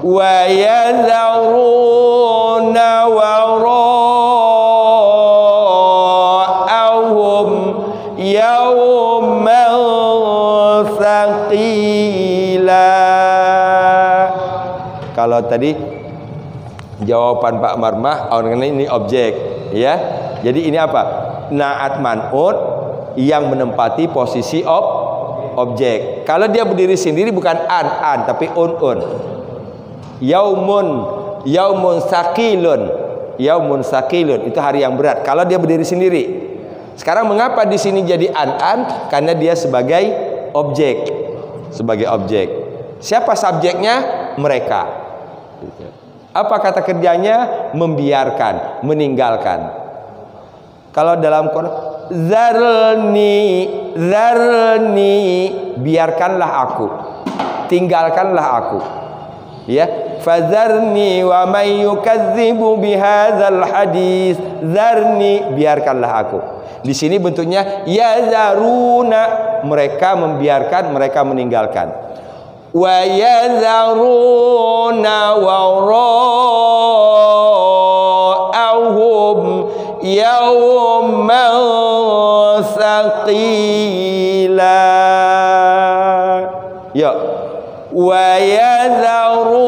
Wa yadharuna wara'ahum yawman tsaqila. Kalau tadi jawaban Pak Marmah, ini objek, ya. Jadi ini apa? Naat man'ut yang menempati posisi objek. Kalau dia berdiri sendiri bukan an, tapi un. Yaumun sakilun, itu hari yang berat. Kalau dia berdiri sendiri. Sekarang mengapa di sini jadi an? Karena dia sebagai objek. Siapa subjeknya? Mereka. Apa kata kerjanya? Membiarkan, meninggalkan. Kalau dalam Quran, zarni, biarkanlah aku, tinggalkanlah aku. Ya, fazarni wa may yukadzibu bihadzal hadis. Zarni, biarkanlah aku. Di sini bentuknya yazaruna, mereka membiarkan, mereka meninggalkan. Wa yadharuna wara'ahum yawman tsaqila. Ya. Wa yadharuna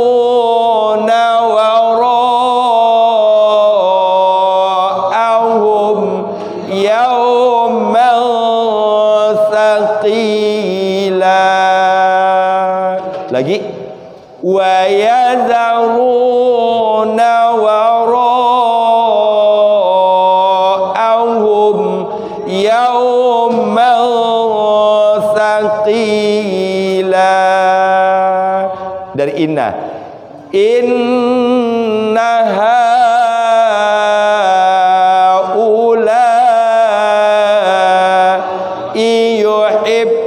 wara'ahum yawman tsaqila. Lagi. Wa yadharuna wara'ahum yawman tsaqila. Dari inna haula'i yuhibbunal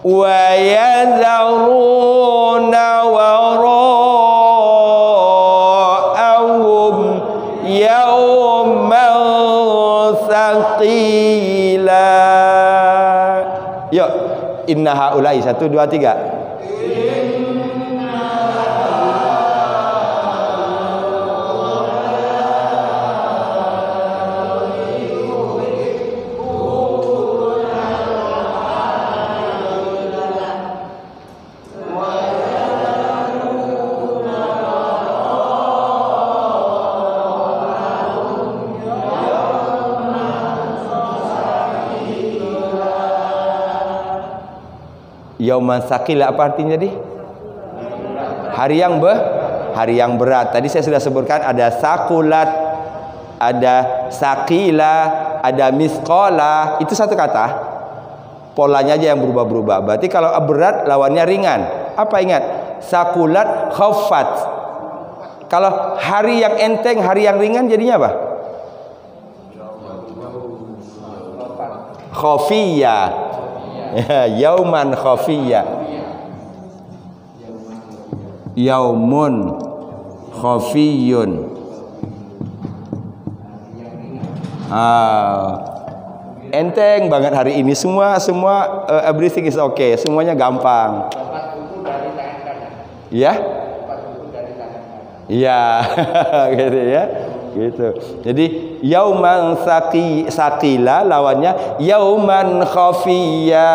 wa yadharuna wara'ahum yawman thaqila. Yuk, inna haulai 1 2 3. Yauman tsaqila apa artinya tadi? Hari yang berat. Tadi saya sudah sebutkan ada sakulat, ada sakila, ada misqala. Itu satu kata. Polanya aja yang berubah-berubah. Berarti kalau berat lawannya ringan. Apa ingat? Sakulat khaffat. Kalau hari yang enteng, hari yang ringan jadinya apa? Khafiyah. Ya, yauman khafiyah. Yaumun khafiyun. Enteng banget hari ini, semua everything is okay, semuanya gampang. Ya? Iya, gitu ya. Gitu. Jadi yauman saqila lawannya yauman khafiyya.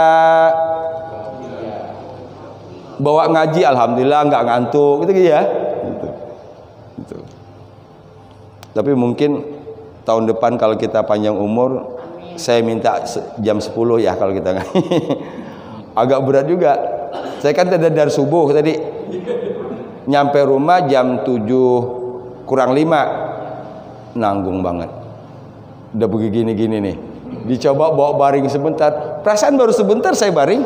Bawa ngaji alhamdulillah nggak ngantuk gitu ya. Gitu. Tapi mungkin tahun depan kalau kita panjang umur, saya minta jam 10 ya kalau kita ngaji. Agak berat juga. Saya kan dari subuh tadi. Nyampe rumah jam 7 kurang 5. Nanggung banget. Udah begini-gini nih. Dicoba bawa baring sebentar. Perasaan baru sebentar saya baring.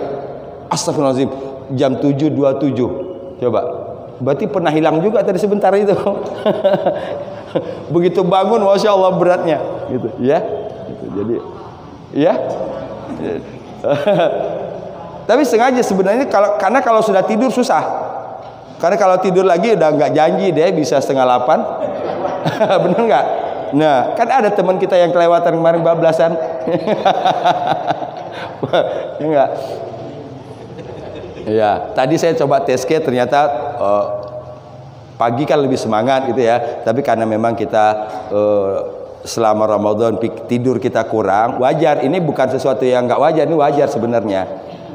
Astagfirullahaladzim. Jam 7.27. Coba. Berarti pernah hilang juga tadi sebentar itu. Begitu bangun, Masya Allah beratnya. Gitu. Ya. Gitu. Jadi. Ya. Tapi sengaja sebenarnya karena kalau sudah tidur susah. Karena kalau tidur lagi udah nggak janji deh bisa 7:30. Bener nggak? Nah, kan ada teman kita yang kelewatan kemarin bablasan. Ya enggak? Ya, tadi saya coba tes case ternyata pagi kan lebih semangat gitu ya. Tapi karena memang kita selama Ramadan tidur kita kurang, wajar. Ini bukan sesuatu yang nggak wajar, ini wajar sebenarnya.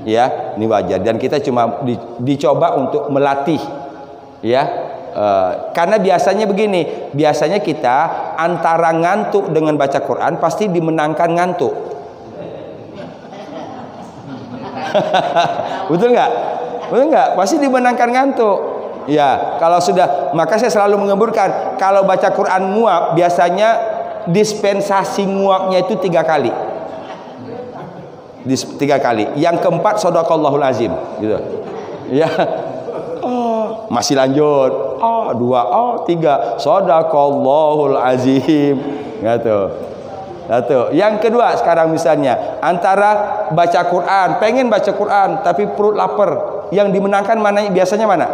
Ya, ini wajar. Dan kita cuma dicoba untuk melatih, ya. Karena biasanya begini, biasanya kita antara ngantuk dengan baca Quran pasti dimenangkan ngantuk. Betul nggak? Betul nggak? Pasti dimenangkan ngantuk. Ya, kalau sudah, maka saya selalu mengemburkan kalau baca Quran nguap, biasanya dispensasi nguapnya itu 3 kali. 3 kali. Yang keempat shadaqallahul azim, gitu. Ya. Masih lanjut. 2, 3. Shadaqallahul azim. Gitu. Satu. Yang kedua sekarang misalnya antara baca Quran, pengen baca Quran tapi perut lapar, yang dimenangkan mana biasanya mana?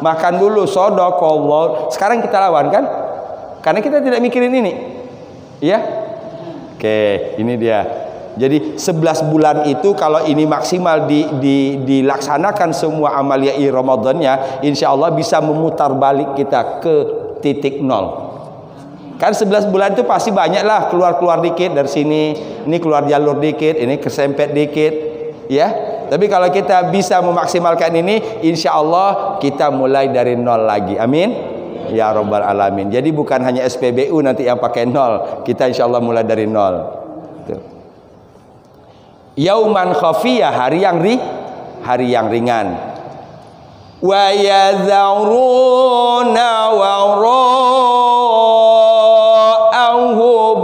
Makan dulu. Shadaqallah. Sekarang kita lawan kan? Karena kita tidak mikirin ini. Ya? Oke, ini dia. Jadi 11 bulan itu kalau ini maksimal dilaksanakan semua amalia Ramadannya, insya Allah bisa memutar balik kita ke titik 0. Kan 11 bulan itu pasti banyak lah, keluar dikit dari sini, ini keluar jalur dikit, ini kesempet dikit, ya. Tapi kalau kita bisa memaksimalkan ini, insya Allah kita mulai dari 0 lagi. Amin. Ya Rabbal Alamin. Jadi bukan hanya SPBU nanti yang pakai 0, kita insya Allah mulai dari 0. Yauman khafiyah, hari yang ringan. Wa yadharuna wara'ahum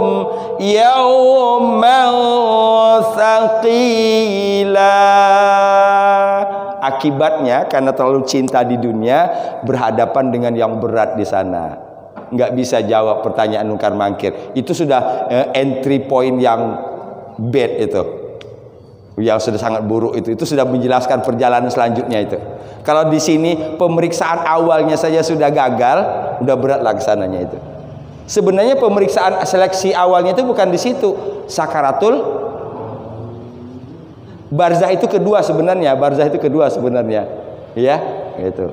yauman tsaqila. Akibatnya karena terlalu cinta di dunia, berhadapan dengan yang berat di sana. Nggak bisa jawab pertanyaan nungkar mangkir. Itu sudah entry point yang bad itu. yang sudah sangat buruk itu sudah menjelaskan perjalanan selanjutnya itu. Kalau di sini pemeriksaan awalnya saja sudah gagal, udah berat laksananya itu. Sebenarnya pemeriksaan seleksi awalnya itu bukan di situ. Sakaratul barzah itu kedua sebenarnya, ya, gitu.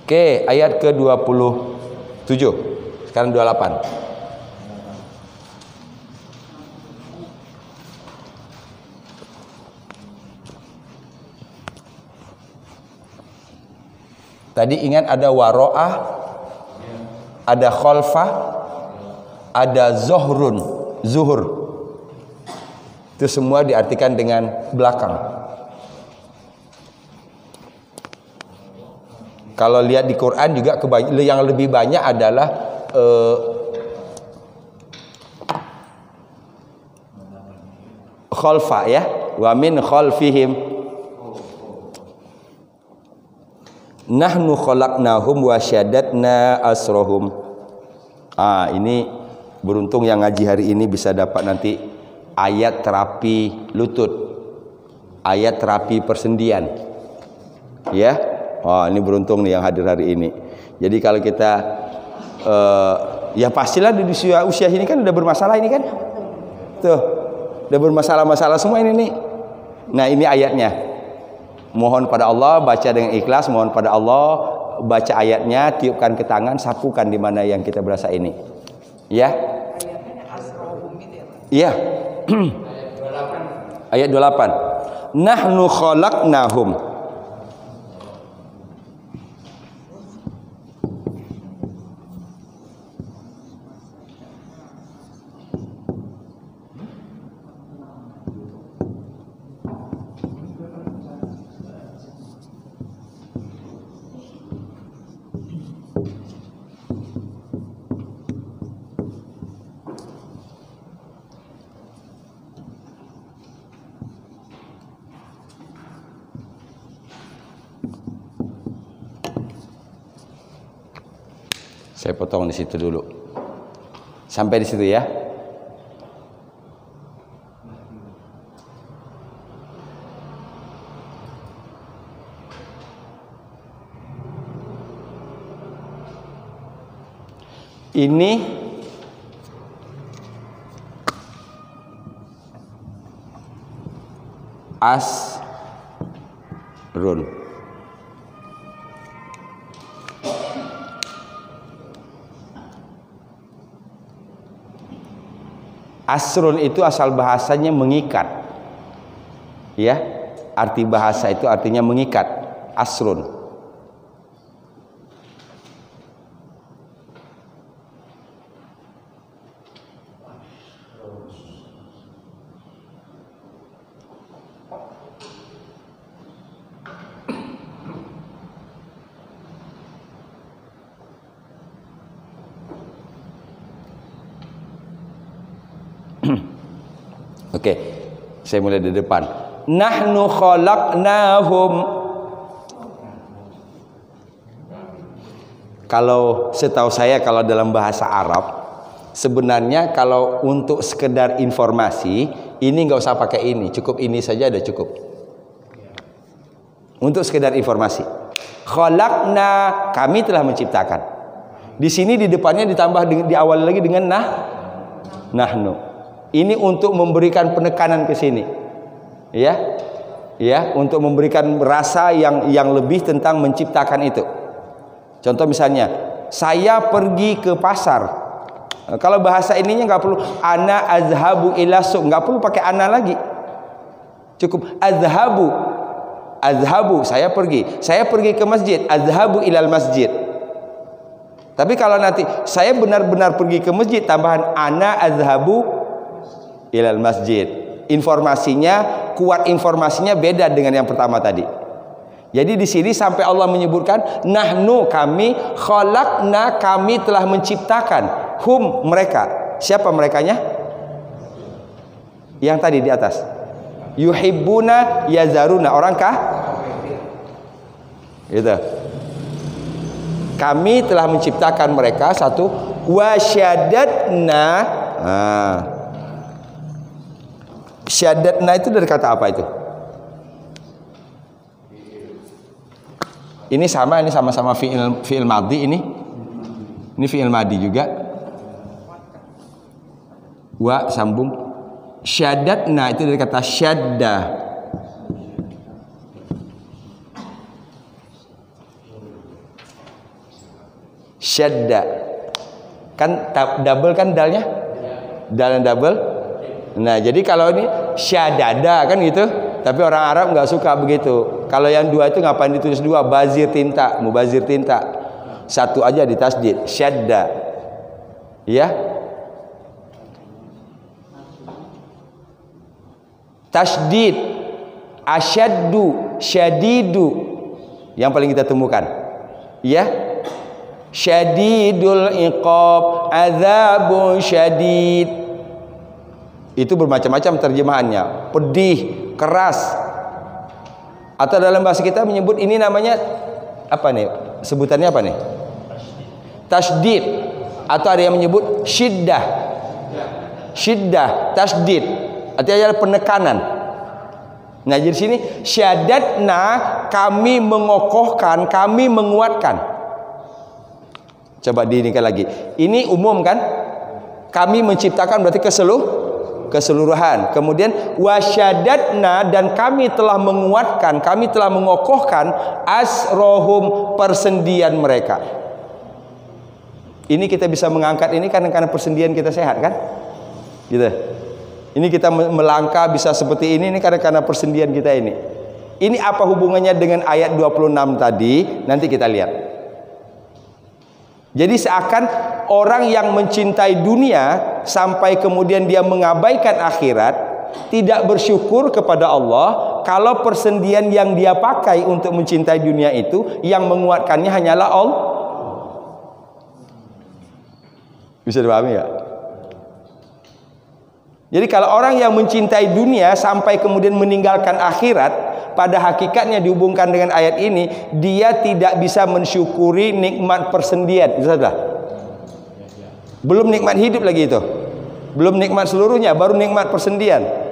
Oke, ayat ke-27. Sekarang 28. Tadi ingat ada waro'ah, ada khalfah, ada zuhur. Itu semua diartikan dengan belakang. Kalau lihat di Quran juga yang lebih banyak adalah khalfah ya, wa min khalfihim nahnu khalaqnahum wa syaddatna asrohum. Ini beruntung yang ngaji hari ini bisa dapat nanti ayat terapi lutut, ayat terapi persendian, ya. Ini beruntung nih yang hadir hari ini. Jadi kalau kita ya pastilah di usia ini kan udah bermasalah ini kan, tuh udah bermasalah-masalah semua ini nih. Nah ini ayatnya. Mohon pada Allah, baca dengan ikhlas, mohon pada Allah, baca ayatnya, tiupkan ke tangan, sapukan di mana yang kita berasa ini. Ya? Iya. Ayat 28. Nahnu khalaqnahum. Saya potong di situ dulu. Sampai di situ ya. Ini asrun. Asrun itu asal bahasanya mengikat. Ya, arti bahasa itu artinya mengikat. Asrun. Oke, saya mulai dari depan. Nahnu khalaqnahum. Kalau setahu saya kalau dalam bahasa Arab sebenarnya kalau untuk sekedar informasi ini nggak usah pakai ini, cukup ini saja ada cukup. Untuk sekedar informasi. Khalaqna, kami telah menciptakan. Di sini di depannya ditambah diawali lagi dengan nahnu. Ini untuk memberikan penekanan ke sini, ya, untuk memberikan rasa yang lebih tentang menciptakan itu. Contoh misalnya, saya pergi ke pasar. Kalau bahasa ininya nggak perlu ana azhabu ila suq, nggak perlu pakai ana lagi, cukup azhabu saya pergi ke masjid, azhabu ilal masjid. Tapi kalau nanti saya benar-benar pergi ke masjid, tambahan ana azhabu ilal masjid, informasinya beda dengan yang pertama tadi. Jadi di sini sampai Allah menyebutkan nahnu, kami, khalaqna, kami telah menciptakan, hum, mereka. Siapa merekanya? Yang tadi di atas. Yuhibbuna yazaruna, orangkah? Gitu. Kami telah menciptakan mereka, satu, wasyadatna. Syadatna itu dari kata apa itu? Ini sama-sama fi'il madhi ini. Ini fi'il madhi juga. Wa sambung. Syadatna itu dari kata syadda. Syadda. Kan double kan dalnya? Dal dan double. Nah, jadi kalau ini syadada kan gitu. Tapi orang Arab nggak suka begitu. Kalau yang dua itu ngapain ditulis dua? Bazir tinta, mubazir tinta. Satu aja ditasdid, syadda. Ya. Tasdid, asyaddu, syadidu. Yang paling kita temukan. Ya. Syadidul iqab, azabun syadid. Itu bermacam-macam terjemahannya. Pedih, keras. Atau dalam bahasa kita menyebut ini namanya apa nih? Sebutannya apa nih? Tasdid. Atau ada yang menyebut syiddah. Syiddah, tasdid. Artinya adalah penekanan. Nah, di sini syadatna, kami mengokohkan, kami menguatkan. Coba diinikan lagi. Ini umum kan? Kami menciptakan berarti keseluruhan. Kemudian wasyadatna, dan kami telah menguatkan, kami telah mengokohkan asrohum, persendian mereka. Ini kita bisa mengangkat ini karena persendian kita sehat kan? Gitu. Ini kita melangkah bisa seperti ini karena persendian kita ini. Ini apa hubungannya dengan ayat 26 tadi? Nanti kita lihat. Jadi seakan orang yang mencintai dunia sampai kemudian dia mengabaikan akhirat, tidak bersyukur kepada Allah kalau persendian yang dia pakai untuk mencintai dunia itu yang menguatkannya hanyalah Allah. Bisa dipahami ya? Jadi kalau orang yang mencintai dunia sampai kemudian meninggalkan akhirat, pada hakikatnya dihubungkan dengan ayat ini, dia tidak bisa mensyukuri nikmat persendian. Itu sudah. Belum nikmat hidup lagi itu. Belum nikmat seluruhnya, baru nikmat persendian.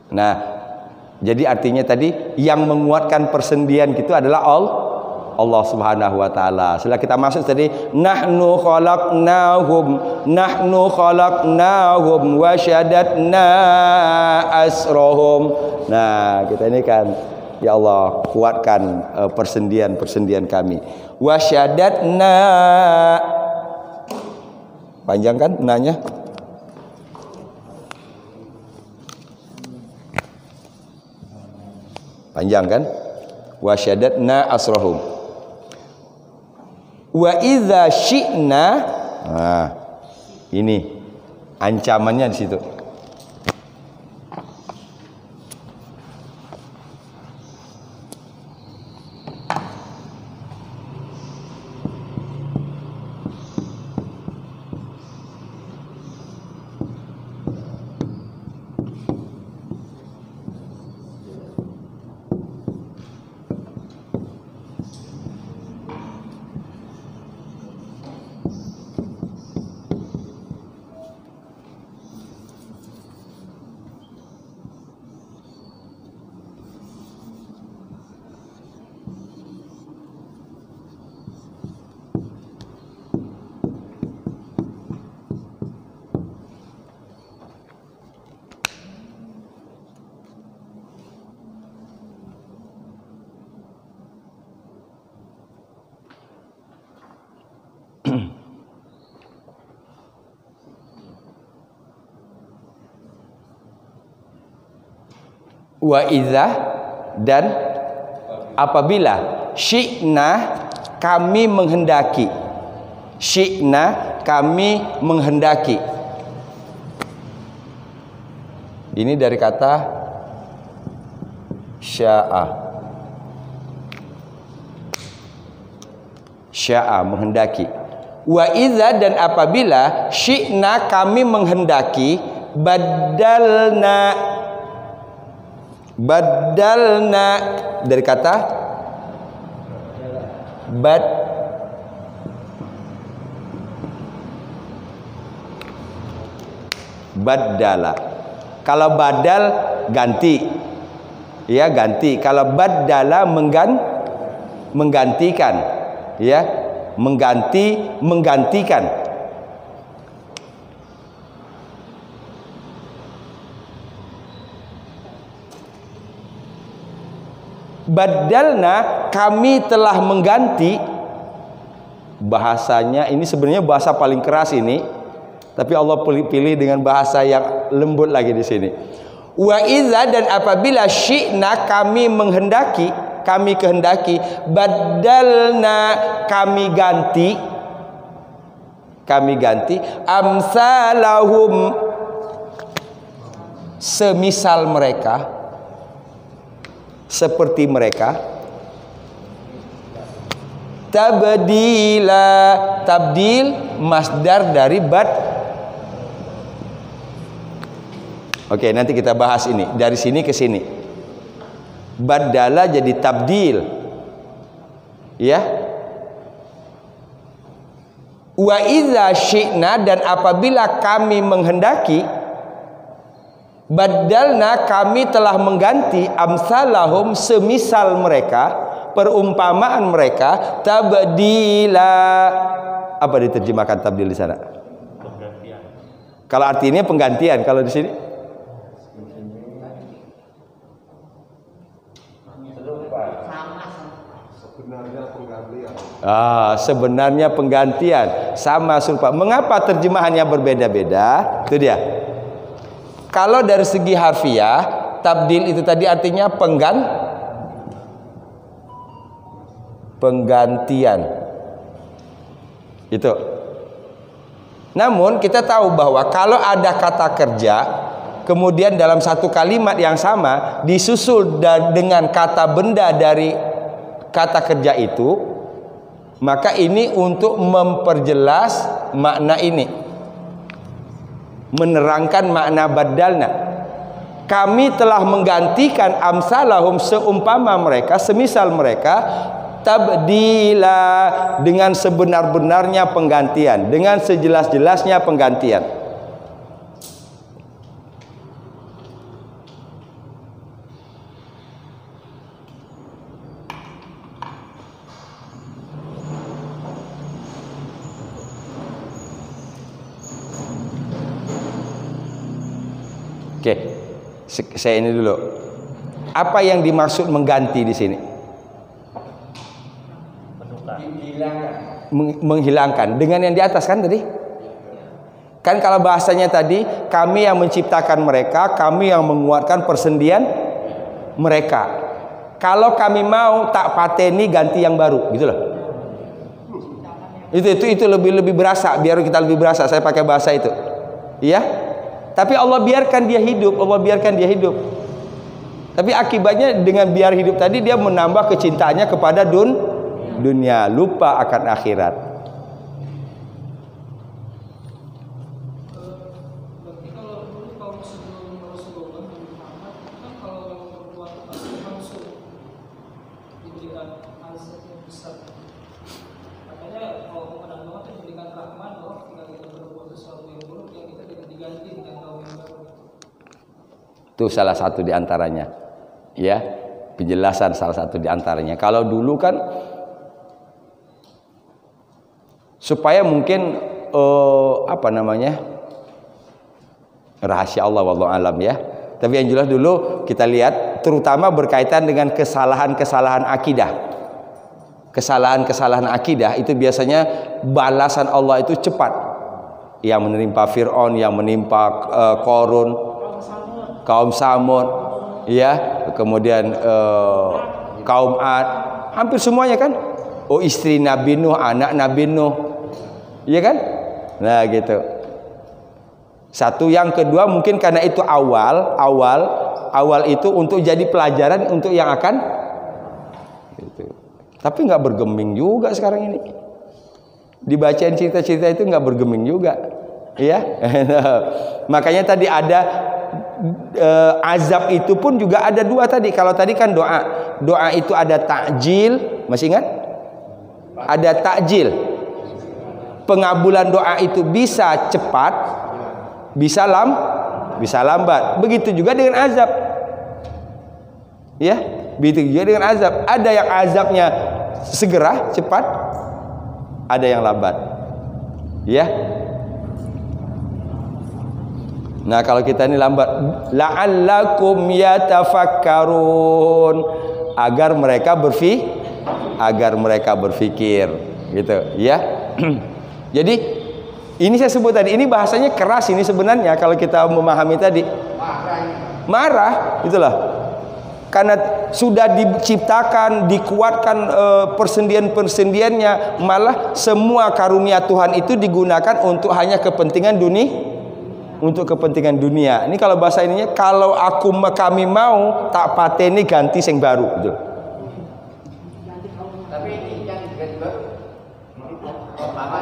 Nah, jadi artinya tadi yang menguatkan persendian itu adalah Allah Subhanahu wa taala. Setelah kita masuk tadi nahnu khalaqnahum wa syadatna asrohum. Nah, kita ini kan ya Allah kuatkan persendian kami. Wa syadatna, panjang kan nanya? Panjang kan? Wa syadatna asrohum. Wa idza syi'na. Nah, ini ancamannya di situ. Wa idza, dan apabila syi'na, kami menghendaki. Syi'na, kami menghendaki. Ini dari kata sya'a. Sya'a, menghendaki. Wa idza, dan apabila syi'na, kami menghendaki, Badalna dari kata badala. Kalau badal ganti, ya ganti. Kalau badala menggantikan, ya menggantikan. Badalna, kami telah mengganti. Bahasanya ini sebenarnya bahasa paling keras ini, tapi Allah pilih dengan bahasa yang lembut lagi di sini. Wa idza, dan apabila syi'na, kami menghendaki, kami kehendaki, badalna, kami ganti amsalahum, semisal mereka, seperti mereka. Tabdila, tabdil masdar dari Oke, nanti kita bahas ini dari sini ke sini. Badala jadi tabdil, ya. Wa idza syi'na, dan apabila kami menghendaki, badalna, kami telah mengganti amsalahum, semisal mereka, perumpamaan mereka, tabdila. Apa diterjemahkan tabdil di sana? Penggantian. Kalau artinya penggantian, kalau di sini sebenarnya penggantian, sama serupa. Mengapa terjemahannya berbeda-beda? Itu dia. Kalau dari segi harfiah, tabdil itu tadi artinya penggantian. Itu. Namun kita tahu bahwa kalau ada kata kerja, kemudian dalam satu kalimat yang sama disusul dengan kata benda dari kata kerja itu, maka ini untuk memperjelas makna ini, menerangkan makna badalna. Kami telah menggantikan amsalahum, seumpama mereka, semisal mereka, tabdila, dengan sebenar-benarnya penggantian, dengan sejelas-jelasnya penggantian. Oke, saya ini dulu. Apa yang dimaksud mengganti di sini? Menghilangkan. Dengan yang di atas kan tadi? Kan kalau bahasanya tadi, kami yang menciptakan mereka, kami yang menguatkan persendian mereka. Kalau kami mau tak pateni, ganti yang baru, gitu loh. Itu lebih berasa, biar kita lebih berasa. Saya pakai bahasa itu. Iya? Tapi Allah biarkan dia hidup, Tapi akibatnya dengan biar hidup tadi, dia menambah kecintaannya kepada dunia, lupa akan akhirat. Berarti kalau dulu kaum sebelum Rasulullah Muhammad kan kalau berbuat pasti langsung diberikan azab yang besar. Makanya kalau kepada Allah itu diberikan rahmat bahwa ketika kita berbuat sesuatu yang buruk, yang kita tidak diganti dengan kaum yang baru. Itu salah satu di antaranya, ya, penjelasan salah satu di antaranya. Kalau dulu kan supaya mungkin rahasia Allah wallahu alam, ya. Tapi yang jelas dulu kita lihat terutama berkaitan dengan kesalahan-kesalahan akidah. Kesalahan-kesalahan akidah itu biasanya balasan Allah itu cepat. Yang menimpa Fir'aun, yang menimpa Qarun, kaum Samud, ya, kemudian kaum Ad, hampir semuanya kan. Oh, istri Nabi Nuh, anak Nabi Nuh, iya kan? Nah gitu. Satu, yang kedua mungkin karena itu awal itu untuk jadi pelajaran untuk yang akan. Gitu. Tapi nggak bergeming juga sekarang ini. Dibacain cerita-cerita itu nggak bergeming juga. Ya. Makanya tadi ada azab itu pun juga ada dua tadi. Kalau tadi kan doa itu ada takjil, masih ingat? Ada takjil. Pengabulan doa itu bisa cepat, bisa lambat. Begitu juga dengan azab. Ya, begitu juga dengan azab. Ada yang azabnya segera, cepat, ada yang lambat. Ya. Nah, kalau kita ini lambat, la'allakum yatafakkarun, agar mereka berpikir, gitu, ya. Jadi ini saya sebut tadi, ini bahasanya keras ini sebenarnya kalau kita memahami tadi. Marah, itulah. Karena sudah diciptakan, dikuatkan persendian-persendiannya, malah semua karunia Tuhan itu digunakan untuk hanya kepentingan dunia. Untuk kepentingan dunia. Ini kalau bahasa ininya, kalau kami mau tak pateni ganti sing baru, gitu. Tapi ini yang juga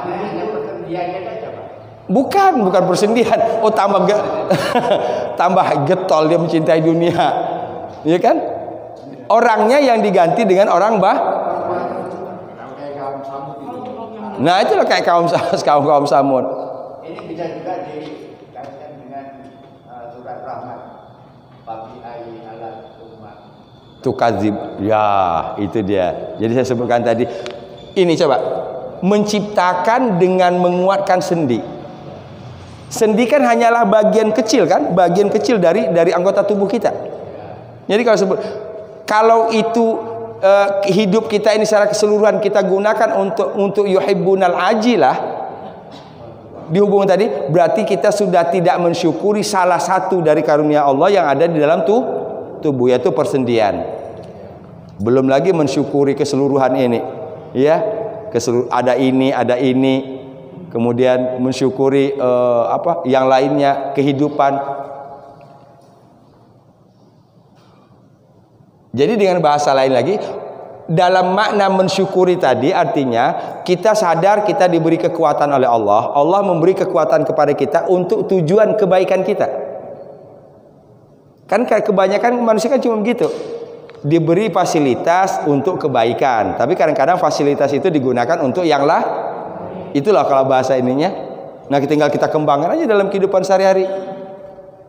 hanya persendiannya saja, Pak. Bukan persendian. Oh, tambah getol dia mencintai dunia. Iya kan? Orangnya yang diganti dengan orang Nah, itulah kayak kaum Samud. Ini bisa juga dikaitkan dengan surat Rahman. Babi ayi alat umat. Tukadzib. Ya, itu dia. Jadi saya sebutkan tadi. Ini coba. Menciptakan dengan menguatkan sendi. Sendi kan hanyalah bagian kecil kan? Bagian kecil dari anggota tubuh kita. Jadi kalau itu hidup kita ini secara keseluruhan kita gunakan untuk yuhibbunal ajilah, dihubung tadi, berarti kita sudah tidak mensyukuri salah satu dari karunia Allah yang ada di dalam tubuh, yaitu persendian. Belum lagi mensyukuri keseluruhan ini, ya, ada ini, kemudian mensyukuri yang lainnya, kehidupan. Jadi dengan bahasa lain lagi, dalam makna mensyukuri tadi artinya kita sadar kita diberi kekuatan oleh Allah. Allah memberi kekuatan kepada kita untuk tujuan kebaikan kita. Kan kebanyakan manusia kan cuma begitu. Diberi fasilitas untuk kebaikan, tapi kadang-kadang fasilitas itu digunakan untuk yang itulah kalau bahasa ininya. Nah, tinggal kita kembangkan aja dalam kehidupan sehari-hari.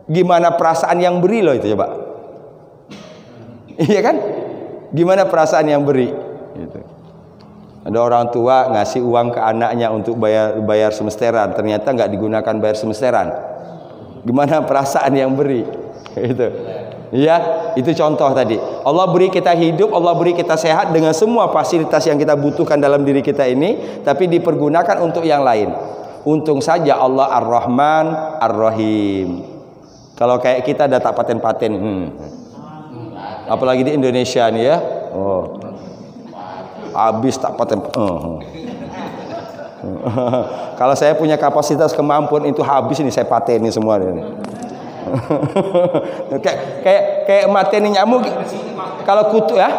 Gimana perasaan yang beri loh itu coba. Iya kan? Gimana perasaan yang beri? Gitu. Ada orang tua ngasih uang ke anaknya untuk bayar semesteran, ternyata nggak digunakan bayar semesteran. Gimana perasaan yang beri? Itu. Ya, itu contoh tadi. Allah beri kita hidup, Allah beri kita sehat dengan semua fasilitas yang kita butuhkan dalam diri kita ini, tapi dipergunakan untuk yang lain. Untung saja Allah Ar-Rahman Ar-Rahim. Kalau kayak kita ada tak paten-paten. Apalagi di Indonesia nih ya. Oh. Habis tak paten. Kalau saya punya kapasitas kemampuan itu habis ini saya pateni semua ini. kayak mateni nyamuk. Kalau kutu ya.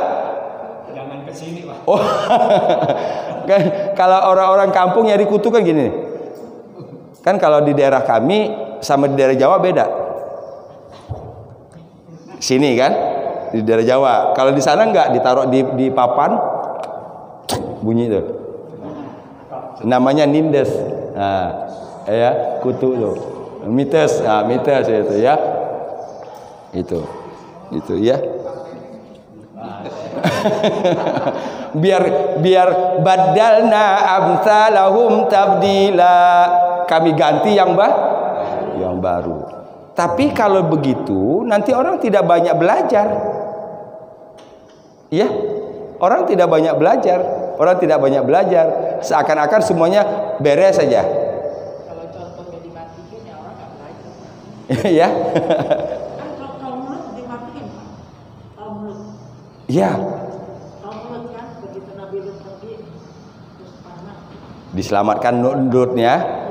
Jangan ke sini, Pak. Oh. Kalau orang-orang kampung nyari kutu kan gini. Kan kalau di daerah kami sama di daerah Jawa beda. Sini kan? Di daerah Jawa. Kalau di sana enggak, ditaruh di papan, bunyi itu. Namanya nindes. Nah, ya, kutu itu. Mites, mites itu ya. Itu ya. biar badalna amsalahum tabdila. Kami ganti yang baru. Tapi kalau begitu nanti orang tidak banyak belajar. Ya, orang tidak banyak belajar. Seakan-akan semuanya beres saja. Kalau contohnya dimatikan ya orang nggak belajar. Ya. Kan kaum mulut dimatikan, Pak. Kaum mulut. Ya. Kaum mulut kan begitu Nabi Lut pergi terus panah. Diselamatkan Lutnya.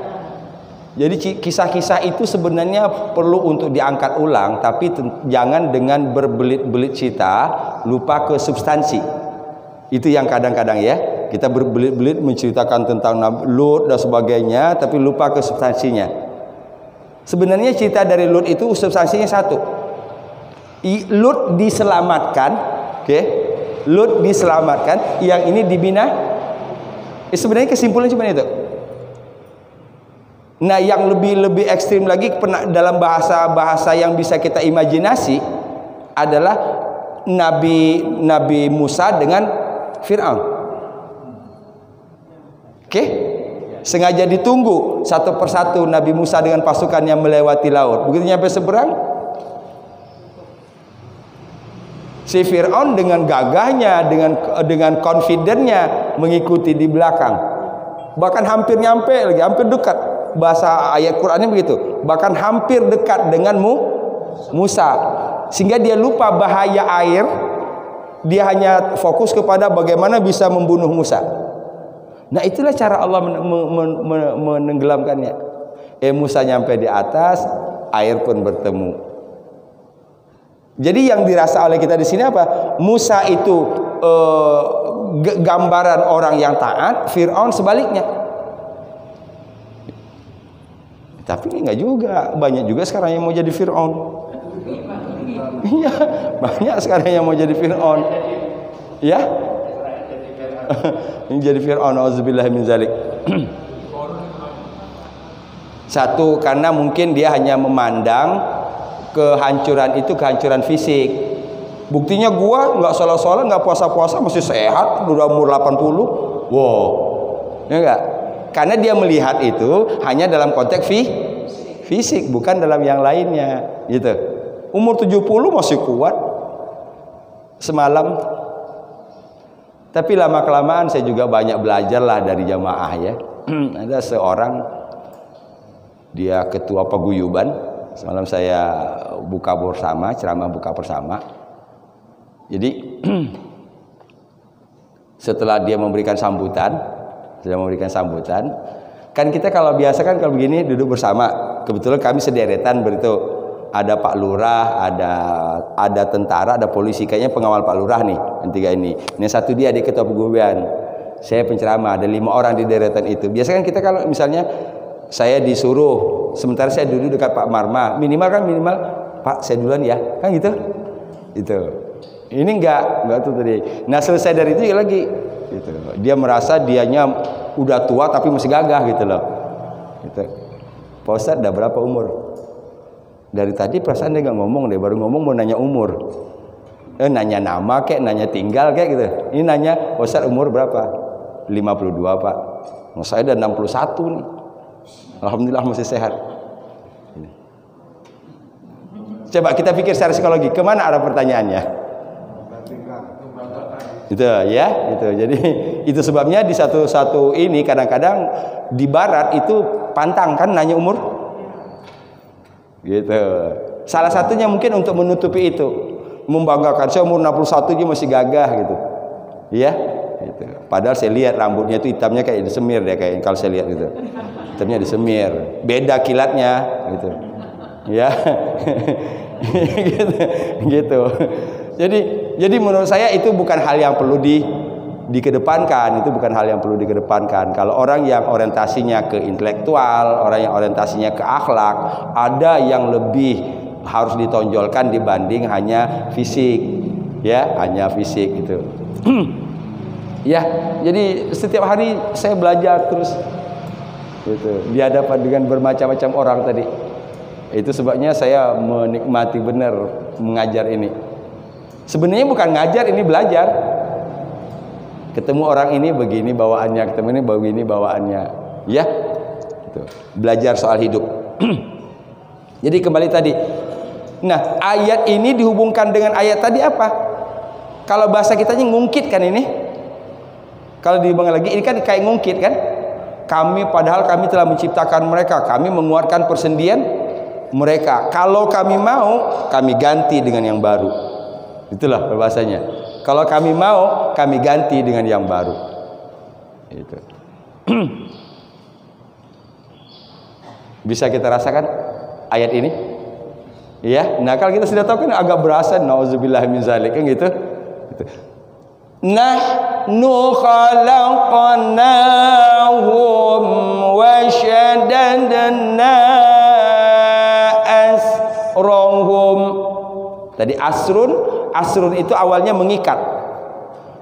Jadi kisah-kisah itu sebenarnya perlu untuk diangkat ulang, tapi jangan dengan berbelit-belit cerita, lupa ke substansi. Itu yang kadang-kadang ya, kita berbelit-belit menceritakan tentang Lut dan sebagainya, tapi lupa ke substansinya. Sebenarnya cerita dari Lut itu substansinya satu. Lut diselamatkan, oke? Lut diselamatkan, yang ini dibina. Sebenarnya kesimpulannya cuma itu. Nah, yang lebih ekstrim lagi dalam bahasa yang bisa kita imajinasi adalah Nabi Musa dengan Fir'aun. Oke? Sengaja ditunggu satu persatu Nabi Musa dengan pasukannya melewati laut. Begitu nyampe seberang, si Fir'aun dengan gagahnya, dengan confident-nya mengikuti di belakang. Bahkan hampir nyampe lagi, hampir dekat. Bahasa ayat Qur'annya begitu. Bahkan hampir dekat dengan Musa. Sehingga dia lupa bahaya air. Dia hanya fokus kepada bagaimana bisa membunuh Musa. Nah, itulah cara Allah menenggelamkannya. Musa nyampe di atas, air pun bertemu. Jadi yang dirasa oleh kita di sini apa? Musa itu gambaran orang yang taat, Fir'aun sebaliknya. Tapi enggak juga, banyak juga sekarang yang mau jadi Fir'aun. Iya, banyak sekarang yang mau jadi Fir'aun. Ya? Ini jadi Fir'aun, auzubillahi min zalik. Satu, karena mungkin dia hanya memandang kehancuran itu kehancuran fisik. Buktinya gua nggak sholat-sholat, nggak puasa-puasa, masih sehat, udah umur 80. Wow, ya enggak? Karena dia melihat itu hanya dalam konteks fisik, bukan dalam yang lainnya, gitu. Umur 70 masih kuat. Semalam. Tapi lama-kelamaan saya juga banyak belajar lah dari jamaah ya. Ada seorang, dia ketua paguyuban. Semalam saya buka bersama, ceramah buka bersama. Jadi setelah dia memberikan sambutan, kan kita kalau biasa kan kalau begini duduk bersama. Kebetulan kami sederetan begitu. Ada Pak Lurah, ada tentara, ada polisi. Kayaknya pengawal Pak Lurah nih, yang tiga ini. Ini satu dia ketua paguyuban. Saya penceramah, ada 5 orang di deretan itu. Biasanya kan kita kalau misalnya saya disuruh, sementara saya duduk dekat Pak Marma, minimal Pak saya duluan ya, kan gitu. Itu. Ini enggak tuh tadi. Nah, selesai dari itu lagi gitu. Dia merasa dianya udah tua tapi masih gagah gitu loh. Gitu. Pak Ustadz udah berapa umur? Dari tadi perasaan dia nggak ngomong deh, baru ngomong mau nanya umur. Nanya nama kayak, nanya tinggal kayak gitu. Ini nanya, Ustaz umur berapa? 52 Pak. Saya udah 61 nih. Alhamdulillah masih sehat. Coba kita pikir secara psikologi, kemana arah pertanyaannya? Itu ya, itu. Jadi itu sebabnya di satu ini kadang-kadang di barat itu pantang kan nanya umur. Gitu. Salah satunya mungkin untuk menutupi itu, membanggakan saya umur 61 dia masih gagah gitu. Iya, gitu. Padahal saya lihat rambutnya itu hitamnya kayak disemir deh, kayak kalau saya lihat gitu. Hitamnya disemir, beda kilatnya gitu. Ya. gitu. Jadi menurut saya itu bukan hal yang perlu dikedepankan, itu bukan hal yang perlu dikedepankan. Kalau orang yang orientasinya ke intelektual, orang yang orientasinya ke akhlak, ada yang lebih harus ditonjolkan dibanding hanya fisik, ya, hanya fisik itu. Ya, jadi setiap hari saya belajar terus, gitu, di hadapan dengan bermacam-macam orang tadi. Itu sebabnya saya menikmati benar mengajar ini. Sebenarnya bukan ngajar, ini belajar. Ketemu orang ini begini bawaannya, ketemu ini begini bawaannya, ya, gitu. Belajar soal hidup. Jadi kembali tadi. Nah, ayat ini dihubungkan dengan ayat tadi apa? Kalau bahasa kitanya ngungkit kan ini. Kalau dihubungkan lagi, ini kan kayak ngungkit kan? Padahal kami telah menciptakan mereka, kami menguatkan persendian mereka. Kalau kami mau, kami ganti dengan yang baru. Itulah bahasanya. Kalau kami mau, kami ganti dengan yang baru. Itu. Bisa kita rasakan ayat ini? Iya. Nah, kalau kita sudah tahu kan agak berasa, nauzubillah min zalik kan gitu. Nahnu khalaqnahum wa shaddadna asrohum. Tadi asrun itu awalnya mengikat.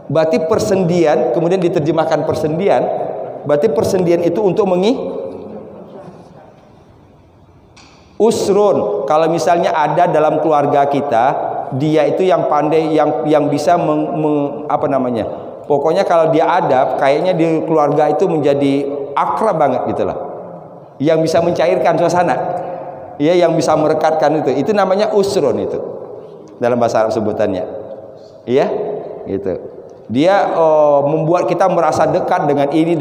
Berarti persendian, kemudian diterjemahkan persendian. Berarti persendian itu untuk usrun. Kalau misalnya ada dalam keluarga kita, dia itu yang pandai, yang bisa pokoknya kalau dia ada, kayaknya di keluarga itu menjadi akrab banget gitu lah. Yang bisa mencairkan suasana. Ya, yang bisa merekatkan itu namanya usrun itu. Dalam bahasa Arab sebutannya. Iya, gitu. Dia membuat kita merasa dekat dengan ini,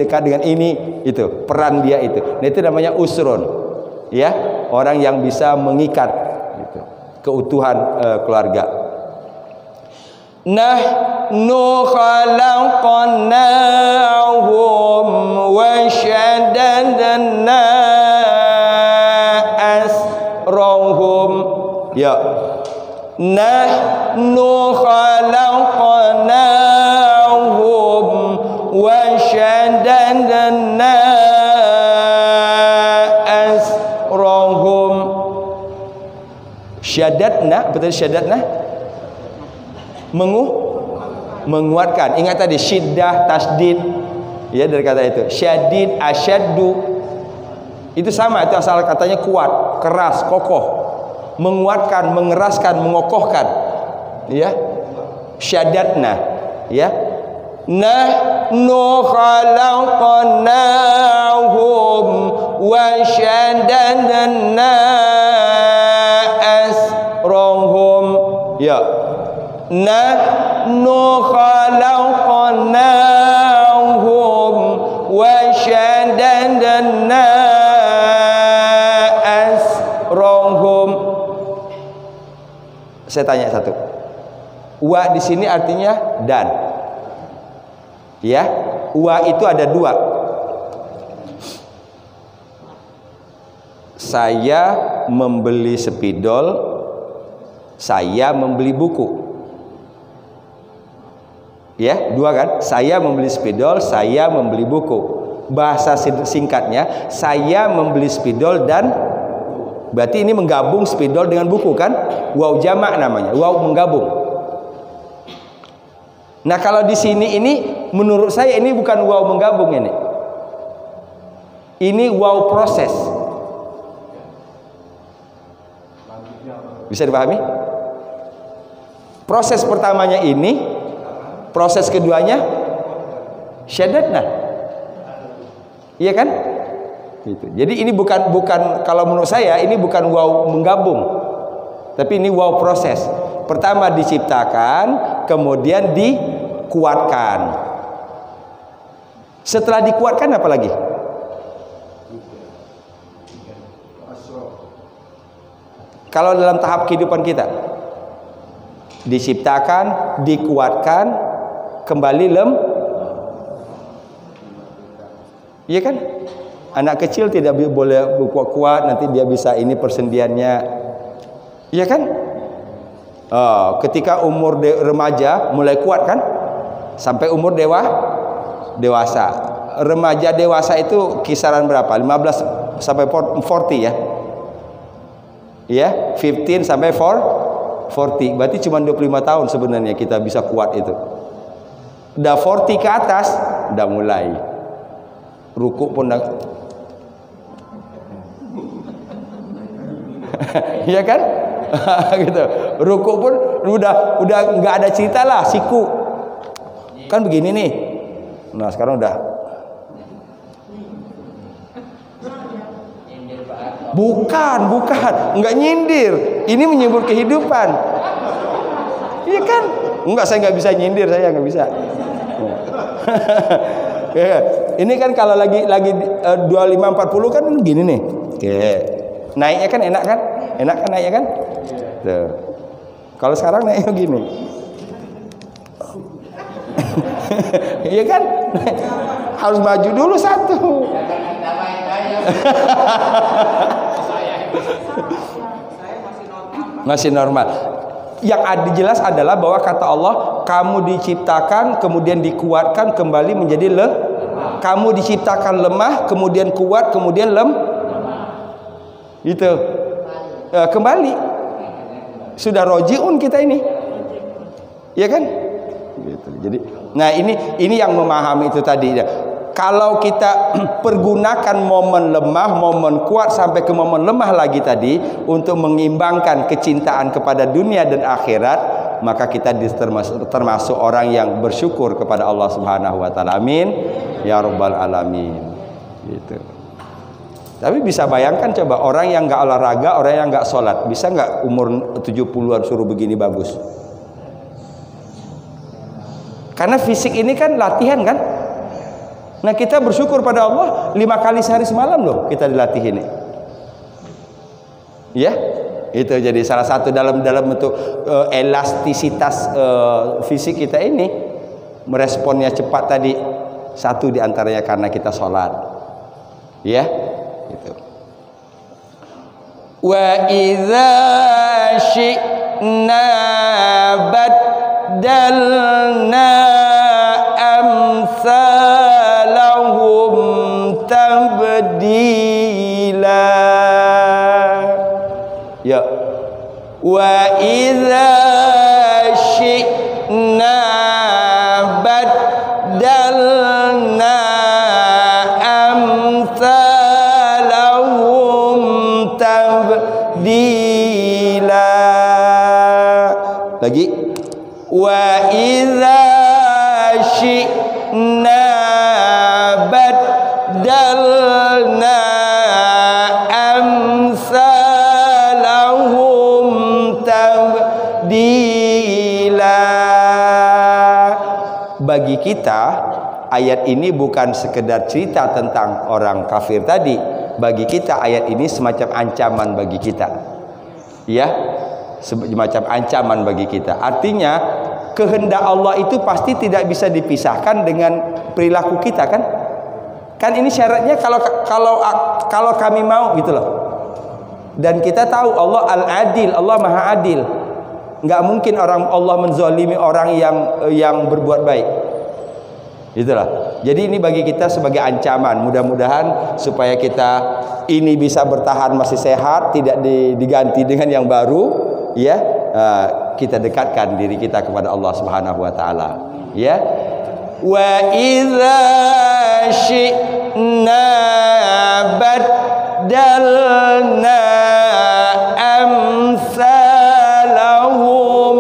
itu peran dia itu. Nah, itu namanya usrun. Ya, orang yang bisa mengikat gitu, keutuhan keluarga. Nahnu khalaqnahum wa shaddadna asrahum. Ya. Nahnu khalaqnahum wa shaddadna asrahum. Syaddadna, betul syaddadna? Menguatkan. Ingat tadi syiddah, tasdid. Ya, dari kata itu. Syadid, asyaddu. Itu sama, itu asal katanya kuat, keras, kokoh. Menguatkan, mengeraskan, mengokohkan. Ya. Syaddadna. Ya. Nahnu khalaqnahum wa syaddadna asrahum. Ya. Nahnu khalaqnahum wa syaddadna asrahum. Saya tanya satu. Wa di sini artinya dan. Ya, wa itu ada dua. Saya membeli spidol, saya membeli buku. Ya, dua kan? Saya membeli spidol, saya membeli buku. Bahasa singkatnya, saya membeli spidol dan, berarti ini menggabung spidol dengan buku kan? Waw jamak namanya, waw menggabung. Nah, kalau di sini ini menurut saya ini bukan waw menggabung ini. Ini waw proses. Bisa dipahami? Proses pertamanya ini, proses keduanya syaddadna. Iya kan? Gitu. Jadi ini bukan kalau menurut saya ini bukan waw menggabung, tapi ini waw proses. Pertama diciptakan, kemudian dikuatkan. Setelah dikuatkan apa lagi? Kalau dalam tahap kehidupan kita, diciptakan, dikuatkan, kembali iya kan? Anak kecil tidak boleh kuat-kuat, nanti dia bisa ini persendiannya. Iya kan? Ketika umur remaja mulai kuat kan? Sampai umur dewasa. Remaja dewasa itu kisaran berapa? 15 sampai 40 ya. Ya, 15 sampai 40. Berarti cuma 25 tahun sebenarnya kita bisa kuat itu. Udah 40 ke atas, udah mulai. Rukuk pun udah iya kan? Gitu. Rukuk pun udah nggak ada cerita lah, siku. Kan begini nih. Nah, sekarang udah bukan, nggak nyindir. Ini menyebut kehidupan. Iya kan? Enggak, saya nggak bisa nyindir, saya nggak bisa. Ini kan kalau lagi 25-40 kan gini nih. Oke. Naiknya kan enak kan? Enak kan naiknya kan? Tuh. Kalau sekarang naiknya gini. Iya kan? Harus maju dulu satu. Masih normal. Yang ada jelas adalah bahwa kata Allah, kamu diciptakan kemudian dikuatkan kembali menjadi kamu diciptakan lemah kemudian kuat kemudian itu kembali. Sudah rojiun kita ini. Ya kan? Gitu. Jadi, nah ini yang memahami itu tadi. Kalau kita pergunakan momen lemah, momen kuat sampai ke momen lemah lagi tadi untuk mengimbangkan kecintaan kepada dunia dan akhirat, maka kita termasuk orang yang bersyukur kepada Allah Subhanahu wa taala. Amin ya rabbal alamin. Gitu. Tapi bisa bayangkan coba orang yang enggak olahraga, orang yang enggak sholat, bisa enggak umur 70-an suruh begini bagus? Karena fisik ini kan latihan kan? Nah, kita bersyukur pada Allah 5 kali sehari semalam loh kita dilatih ini. Ya, itu jadi salah satu dalam bentuk elastisitas fisik kita ini, meresponnya cepat tadi. Satu diantaranya karena kita sholat. Ya, gitu. Wa idza syi'na baddalna amsalahum tabdila. Ya, wa idza syi'na baddalna amsalahum tabdila. Lagi, wa idza syi'na baddalna amsalahum tabdila. Bagi kita ayat ini bukan sekedar cerita tentang orang kafir tadi. Bagi kita ayat ini semacam ancaman bagi kita. Ya, semacam ancaman bagi kita. Artinya kehendak Allah itu pasti tidak bisa dipisahkan dengan perilaku kita kan? Kan ini syaratnya kalau kami mau gitu loh. Dan kita tahu Allah Al-Adil, Allah Maha Adil. Enggak mungkin Allah menzalimi orang yang berbuat baik. Itulah. Jadi ini bagi kita sebagai ancaman. Mudah-mudahan supaya kita ini bisa bertahan masih sehat, tidak diganti dengan yang baru, ya. Kita dekatkan diri kita kepada Allah Subhanahu wa taala, ya. Wa idza syi'na baddalna amsalahum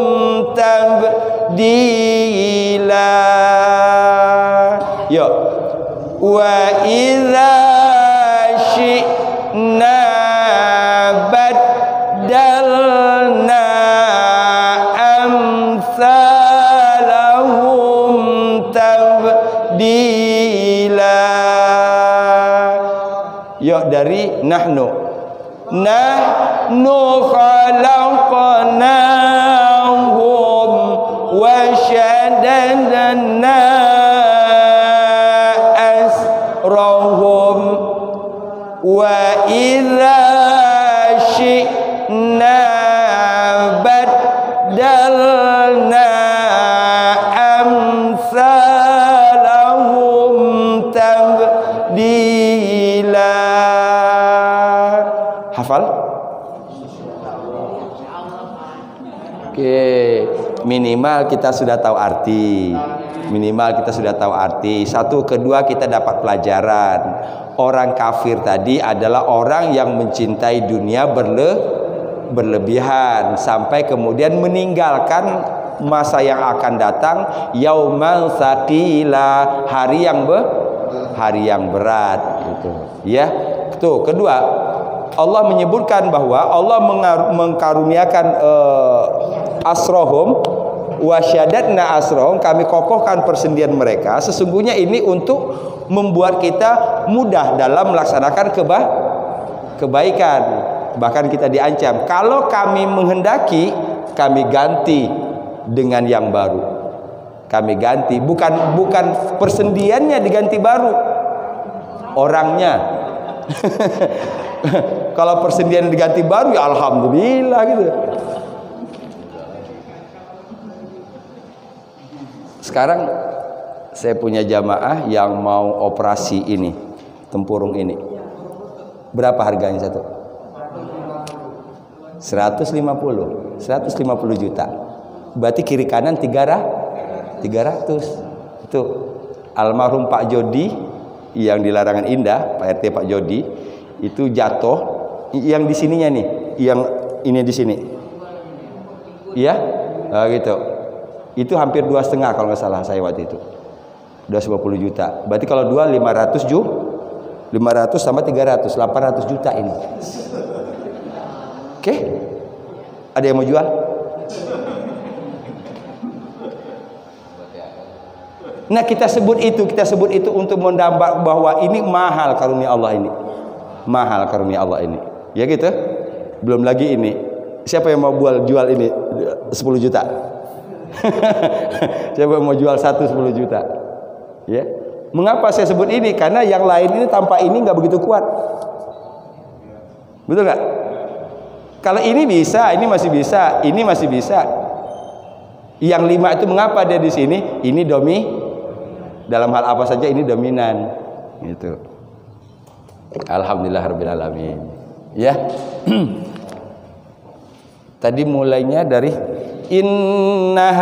tabdila. Yo, wa idza syi'na baddalna amsalahum tabdila. Yo, dari nahnu khalaqnahum wa syadadna asrahum wa idza syi'na baddalna amsalahum tabdila. Hafal? Oke, minimal kita sudah tahu arti. Minimal kita sudah tahu arti. Satu, kedua kita dapat pelajaran. Orang kafir tadi adalah orang yang mencintai dunia berlebihan sampai kemudian meninggalkan masa yang akan datang, yaumal tsaqila, hari yang berat gitu. Ya. Tuh, kedua, Allah menyebutkan bahwa Allah mengkaruniakan asrohum wa syadadna asrohum, kami kokohkan persendian mereka. Sesungguhnya ini untuk membuat kita mudah dalam melaksanakan kebaikan. Bahkan kita diancam, kalau kami menghendaki, kami ganti dengan yang baru. Kami ganti, bukan persendiannya diganti baru, orangnya. Kalau persendian diganti baru, ya alhamdulillah gitu. Sekarang saya punya jamaah yang mau operasi ini, tempurung ini. Berapa harganya satu? 150 juta. Berarti kiri kanan 300. Itu almarhum Pak Jody yang di Larangan Indah, Pak RT Pak Jody itu jatuh, yang di sininya nih, yang ini di sini. Iya? Gitu. Itu hampir 2,5 kalau nggak salah saya waktu itu. 250 juta. Berarti kalau 500 sama 300, 800 juta ini. Oke? Ada yang mau jual? Nah, kita sebut itu untuk mendambak bahwa ini mahal karunia Allah ini. Mahal karunia Allah ini. Ya gitu. Belum lagi ini. Siapa yang mau jual ini 10 juta? Siapa yang mau jual 10 juta? Ya. Mengapa saya sebut ini? Karena yang lain ini tanpa ini nggak begitu kuat. Betul nggak? Kalau ini bisa, ini masih bisa, ini masih bisa. Yang 5 itu mengapa dia di sini? Ini dalam hal apa saja ini dominan. Gitu. Alhamdulillahirabbil alamin. Ya. Tadi mulainya dari innahaulai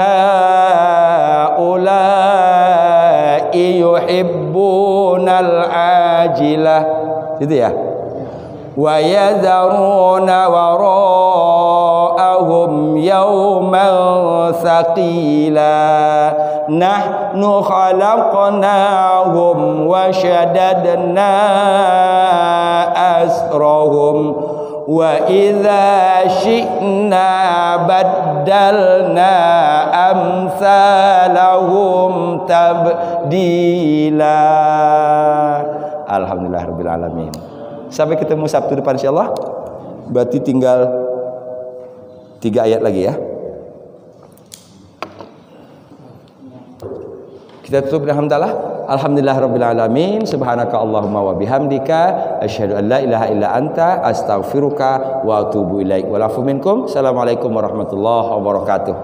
yuhibbunal ajilah. Gitu ya. Wa yadharuna wara'ahum yawman thaqila nahnu khalaqnahum wa shaddadna asrahum wa idza syi'na baddalna amsalahum tabdila. Alhamdulillahirabbil alamin. Sampai ketemu Sabtu depan insyaallah. Berarti tinggal 3 ayat lagi ya. Kita tutup dengan hamdalah. Alhamdulillahirabbil alamin. Subhanaka Allahumma wa bihamdika asyhadu an la ilaha illa anta astaghfiruka wa atubu ilaik. Wa lafu minkum. Assalamualaikum warahmatullahi wabarakatuh.